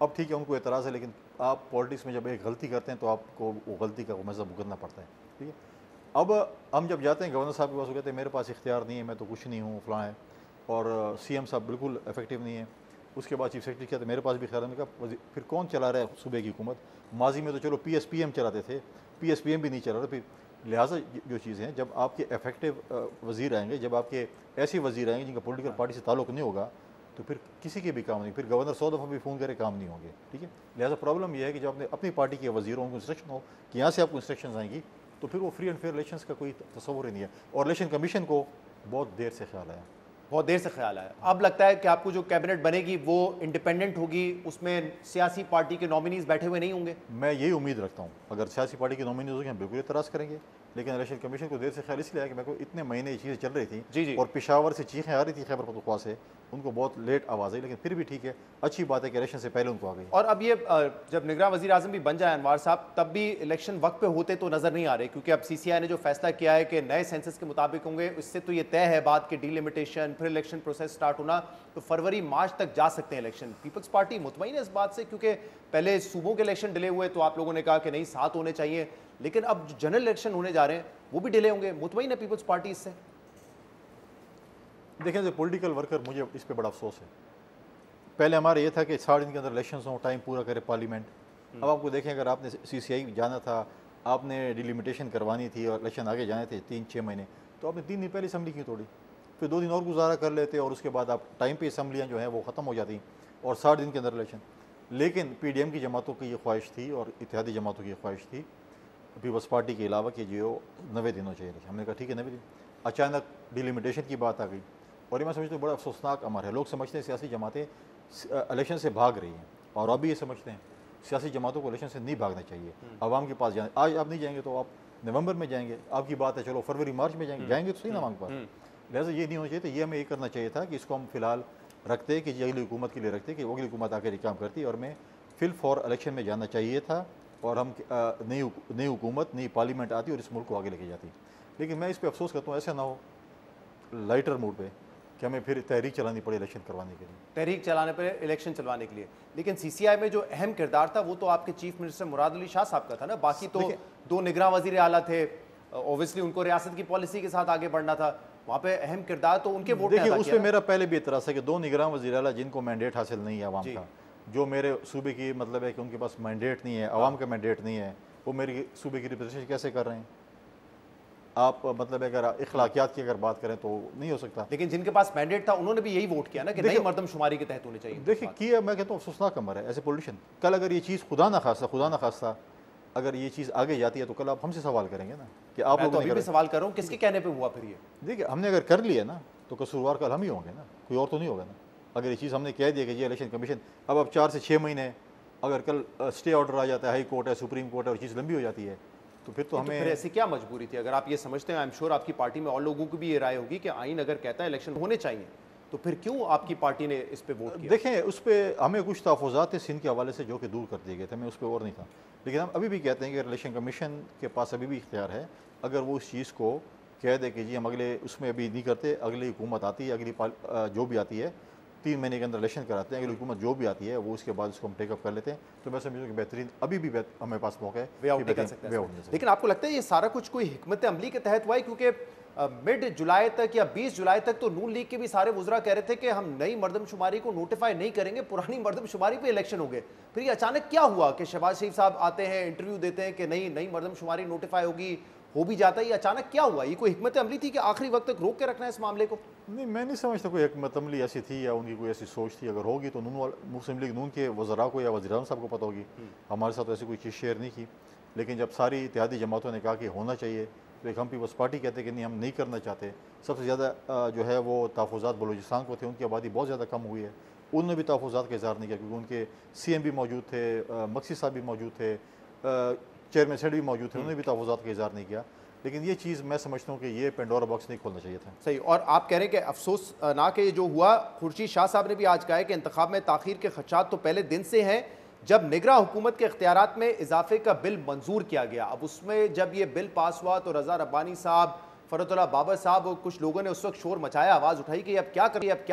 अब ठीक है उनको एतराज़ है, लेकिन आप पॉलिटिक्स में जब एक गलती करते हैं तो आपको वो गलती का मज़ा भुगतना पड़ता है, ठीक है। अब हम जब जाते हैं गवर्नर साहब के पास, वो कहते हैं मेरे पास इख्तियार नहीं है, मैं तो कुछ नहीं हूँ, फलां है, और CM साहब बिल्कुल इफेक्टिव नहीं है। उसके बाद चीफ सेक्रेटरी कहते मेरे पास भी ख्याल है, फिर कौन चला रहा है सूबे की हुकूमत। माजी में तो चलो PSPM चलाते थे, PSPM भी नहीं चला रहा। फिर लिहाजा जो चीज़ें हैं, जब आपके इफेक्टिव वज़ीर आएंगे, जब आपके ऐसे वज़ीर आएंगे जिनका पॉलिटिकल पार्टी से ताल्लुक़ नहीं होगा, तो फिर किसी के भी काम नहीं, फिर गवर्नर 100 दफ़ा भी फ़ोन करे काम नहीं होंगे, ठीक है। लिहाजा प्रॉब्लम यह है कि जब आपने अपनी पार्टी के वज़ीरों को इंस्ट्रक्शन हो कि यहाँ से आपको इंस्ट्रक्शन आएंगी, तो फिर वो फ्री एंड फेयर इलेक्शंस का कोई तस्वुर ही नहीं है। और इलेक्शन कमीशन को बहुत देर से ख्याल आया, बहुत देर से ख्याल आया। अब लगता है कि आपको जो कैबिनेट बनेगी वो इंडिपेंडेंट होगी, उसमें सियासी पार्टी के नॉमिनीज बैठे हुए नहीं होंगे। मैं यही उम्मीद रखता हूँ, अगर सियासी पार्टी के नॉमिनीज होंगे हम बिल्कुल एतराज़ करेंगे, लेकिन इलेक्शन कमीशन को देर से ख्याल इसलिए आया कि मेरे को इतने महीने ये चीज़ें चल रही थी जी। और पेशावर से चीखें आ रही थी खैबर पख्तूनख्वा से, उनको बहुत लेट आवाज़ आई, लेकिन फिर भी ठीक है, अच्छी बात है कि इलेक्शन से पहले उनको आ गई। और अब ये जब निगरान वज़ीर आज़म भी बन जाए अनवार साहब, तब भी इलेक्शन वक्त पे होते तो नज़र नहीं आ रहे, क्योंकि अब CCI ने जो फैसला किया है कि नए सेंसस के मुताबिक होंगे, इससे तो ये तय है बात कि डिलिमिटेशन, फिर इलेक्शन प्रोसेस स्टार्ट होना, तो फरवरी मार्च तक जा सकते हैं इलेक्शन। पीपल्स पार्टी मुतमईन है इस बात से, क्योंकि पहले सूबों के इलेक्शन डिले हुए तो आप लोगों ने कहा कि नहीं 7 होने चाहिए, लेकिन अब जो जनरल इलेक्शन होने जा रहे हैं वो भी डिले होंगे। मुतमईन है पीपल्स पार्टी इससे? देखें जो पॉलिटिकल वर्कर, मुझे इस पर बड़ा अफसोस है। पहले हमारा ये था कि 60 दिन के अंदर इलेक्शन हों, टाइम पूरा करे पार्लियामेंट, अब आपको देखें, अगर आपने CCI जाना था, आपने डिलिमिटेशन करवानी थी और इलेक्शन आगे जाने थे 3-6 महीने, तो आपने 3 दिन पहले असम्बली क्यों तोड़ी? फिर 2 दिन और गुजारा कर लेते और उसके बाद आप टाइम पे असम्बलियाँ जो हैं वो ख़त्म हो जाती और 60 दिन के अंदर इलेक्शन। लेकिन PDM की जमातों की ये ख्वाहिश थी और इत्तेहादी जमातों की ख्वाहिश थी पीपल्स पार्टी के अलावा कि जो 90 दिन हो चाहिए। हमने कहा ठीक है 90 दिन। अचानक डिलिमिटेशन की बात आ गई और ये मैं समझता हूँ बड़ा अफसोसनाक अमर है। लोग समझते हैं सियासी जमातें इलेक्शन से भाग रही हैं और अभी ये समझते हैं सियासी जमातों को इलेक्शन से नहीं भागना चाहिए, आवाम के पास जाए। आज आप नहीं जाएंगे तो आप नवंबर में जाएंगे, आपकी बात है, चलो फरवरी मार्च में जाएंगे तो सही ना आवाम के पास। लिहाजा ये नहीं होना चाहिए। तो ये हमें ये करना चाहिए था कि इसको हम फिलहाल रखते कि अगली हुकूमत के लिए रखते कि अगली हुकूमत आकर काम करती और हमें फिल फॉर इलेक्शन में जाना चाहिए था और हम नई हुकूमत नई पार्लियामेंट आती और इस मुल्क को आगे लेके जाती। लेकिन मैं इस पर अफसोस करता हूँ ऐसा ना हो लाइटर मूड पे कि हमें फिर तहरीक चलानी पड़े इलेक्शन करवाने के लिए, तहरीक चलाने पर इलेक्शन चलवाने के लिए। लेकिन CCI में जो अहम किरदार था वो तो आपके चीफ मिनिस्टर मुराद अली शाह साहब का था ना। बाकी तो 2 निगरां वजीर आला थे, ऑब्वियसली उनको रियासत की पॉलिसी के साथ आगे बढ़ना था, वहाँ पे अहम किरदार तो उनके वोट। देखिए उस पर मेरा पहले भी एतराज़ है कि 2 निगरां वज़ीर आला जिनको मैंडेट हासिल नहीं है आवाम का, जो मेरे सूबे की मतलब है कि उनके पास मैंडेट नहीं है, आवाम का मैंडेट नहीं है, वो मेरे सूबे की रिप्रेजेंटेशन कैसे कर रहे हैं? आप मतलब अगर इखलाकियात की अगर बात करें तो नहीं हो सकता। लेकिन जिनके पास मैंडेट था उन्होंने भी यही वोट किया ना कि नई मर्दमशुमारी के तहत होने चाहिए। देखिए किया, मैं कहता हूँ अफसोसनाक अमर है ऐसे पॉलिटिशियन। कल अगर ये चीज़ खुदा ना खास्ता अगर ये चीज़ आगे जाती है तो कल आप हमसे सवाल करेंगे ना कि आप लोग। तो अभी भी सवाल कर रहा हूँ किसके कहने पे हुआ फिर ये? देखिए हमने अगर कर लिया ना तो कसूरवार कल हम ही होंगे ना, कोई और तो नहीं होगा ना। अगर ये चीज़ हमने कह दिया कि ये इलेक्शन कमीशन अब 4 से 6 महीने, अगर कल स्टे ऑर्डर आ जाता है, हाई कोर्ट है, सुप्रीम कोर्ट है और चीज़ लंबी हो जाती है तो फिर तो हमें फिर ऐसी क्या मजबूरी थी? अगर आप ये समझते हैं, आई एम श्योर आपकी पार्टी में और लोगों की भी ये राय होगी कि आइन अगर कहता है इलेक्शन होने चाहिए, तो फिर क्यों आपकी पार्टी ने इस पे वोट किया? देखें उस पर हमें कुछ तहफ़्फ़ुज़ात थे सिंध के हवाले से जो कि दूर कर दिए गए थे, मैं उस पर और नहीं था। लेकिन हम अभी भी कहते हैं कि इलेक्शन कमीशन के पास अभी भी इख्तियार है, अगर वो उस चीज़ को कह दे कि जी हम अगले उसमें अभी नहीं करते, अगली हुकूमत आती है, अगली जो भी आती है 3 महीने के अंदर इलेक्शन कराते हैं, अगली हुकूमत जो भी आती है वो उसके बाद उसको हम टेकअप कर लेते हैं, तो मैं समझूँ कि बेहतरीन अभी भी हमारे पास मौका है वे आउट कर सकते हैं। लेकिन आपको लगता है ये सारा कुछ कोई हिकमत अमली के तहत हुआ है? क्योंकि मिड जुलाई तक या 20 जुलाई तक तो नून लीग के भी सारे वुज़रा कह रहे थे कि हम नई मर्दमशुमारी को नोटिफाई नहीं करेंगे, पुरानी मर्दमशुमारी पे इलेक्शन हो गए। फिर ये अचानक क्या हुआ कि शहबाज शरीफ साहब आते हैं, इंटरव्यू देते हैं कि नई मर्दमशुमारी नोटिफाई होगी, हो भी जाता है, ये अचानक क्या हुआ? ये कोई हिकमत अमली थी कि आखिरी वक्त तक रोक के रखना है इस मामले को? नहीं, मैं नहीं समझता कोई हिकमत अमली ऐसी थी या उनकी कोई ऐसी सोच थी। अगर होगी तो मुस्लिम लीग नून के वज़रा को या वज़ीर-ए-आज़म साहब को पता होगी, हमारे साथ तो ऐसी कोई चीज़ शेयर नहीं की। लेकिन जब सारी इत्तेहादी जमातों ने कहा कि होना चाहिए तो एक हम पीपल्स पार्टी कहते कि नहीं हम नहीं करना चाहते। सबसे ज़्यादा जो है वो तहफ़्फ़ुज़ात बलूचिस्तान को थे, उनकी आबादी बहुत ज़्यादा कम हुई है, उन्होंने भी तहफ़्फ़ुज़ात का इज़हार नहीं किया क्योंकि उनके CM भी मौजूद थे, मक्सी साहब भी मौजूद थे, चेयरमैन सेड भी मौजूद थे, उन्होंने भी तहफ़्फ़ुज़ात का इज़हार नहीं किया। लेकिन ये चीज़ मैं समझता हूँ कि ये पेंडोरा बॉक्स नहीं खोलना चाहिए था। सही। और आप कह रहे हैं कि अफसोस ना कि जो हुआ, खुर्शीद शाह साहब ने भी आज कहा है कि इंतखाब में ताख़ीर के खदशात तो पहले दिन से हैं जब निगरां हुकूमत के इख्तियारात में इजाफे का बिल मंजूर किया गया। अब उसमें जब ये बिल पास हुआ तो रज़ा रब्बानी साहब, फ़रतुल्लाह बाबर साहब और कुछ लोगों ने उस वक्त शोर मचाया, आवाज़ उठाई कि अब क्या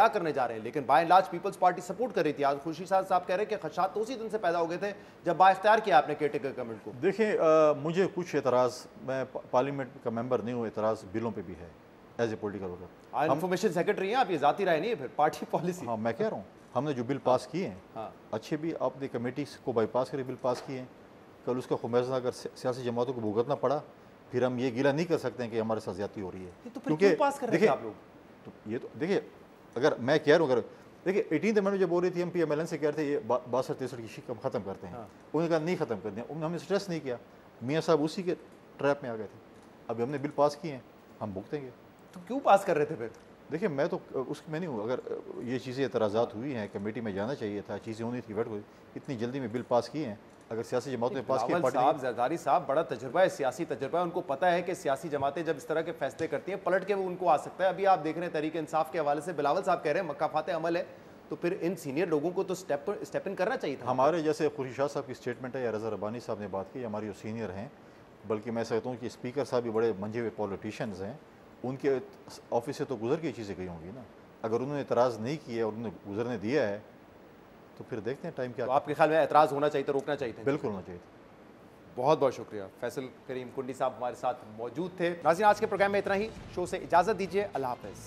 करने जा रहे हैं। लेकिन by and large people's party support कर रही थी। आज खुर्शीद साहब कह रहे हैं कि खदशात तो उसी दिन से पैदा हो गए थे जब बाइख्तियार किया आपने केयरटेकर गवर्नमेंट को। देखिए मुझे कुछ एतराज़, मैं पार्लियामेंट का मेंबर नहीं हूँ, एतराज़ बिलों पर भी है as a political worker. Information secretary हैं आप, ये ज़ाती राय नहीं है फिर, पार्टी पॉलिसी। हाँ मैं कह रहा हूँ हमने जो बिल पास किए हैं, हाँ, अच्छे भी आपने कमेटी को बाईपास करके बिल पास किए हैं। कल उसका खुमेज़ा अगर सियासी जमातों को भुगतना पड़ा फिर हम ये गिला नहीं कर सकते हैं कि हमारे साथ ज़्यादती हो रही है। तो क्यों पास कर रहे थे आप लोग? तो ये तो देखिए, अगर मैं कह रहा हूँ, अगर देखिए 18th अमेंडमेंट जो बोल रही थी हम PMLN से कह रहे थे ये 62-63 की शिक ख़त्म करते हैं, उन्होंने कहा नहीं ख़त्म कर दिया, हमने स्ट्रेस नहीं किया, मियाँ साहब उसी के ट्रैप में आ गए थे। अभी हमने बिल पास किए हैं, हम भुगतेंगे। तो क्यों पास कर रहे थे फिर? देखिए मैं तो उसमें नहीं हूँ। अगर ये चीज़ें एतराज़ात हुई हैं, कमेटी में जाना चाहिए था, चीज़ें होनी थी, बैठ इतनी जल्दी में बिल पास किए हैं। अगर सियासी जमातों ने पास किया, साहब जरदारी साहब बड़ा तजुर्बा है, सियासी तजुर्बा है, उनको पता है कि सियासी जमातें जब इस तरह के फैसले करती हैं पलट के वो उनको आ सकता है। अभी आप देख रहे हैं तहरीक इंसाफ के हवाले से बिलावल साहब कह रहे हैं मकाफात अमल है, तो फिर इन सीनियर लोगों को तो स्टेप इन करना चाहिए था। हमारे जैसे खुर्शीद शाह साहब की स्टेटमेंट है या रज़ा रब्बानी साहब ने बात की, हमारी जो सीनियर हैं, बल्कि मैं कहता हूँ कि स्पीकर साहब भी बड़े मंजे हुए पॉलिटिशियंस हैं, उनके ऑफिस से तो गुजर के चीज़ें गई होंगी ना। अगर उन्होंने एतराज़ नहीं किया और उन्होंने गुजरने दिया है तो फिर देखते हैं टाइम क्या। तो आपके ख्याल में एतराज़ होना चाहिए था, रोकना चाहिए था? बिल्कुल होना चाहिए था। बहुत बहुत शुक्रिया। फैसल करीम कुंडी साहब हमारे साथ मौजूद थे। नाज़रीन आज के प्रोग्राम में इतना ही, शो से इजाज़त दीजिए, अल्लाह हाफ़िज़।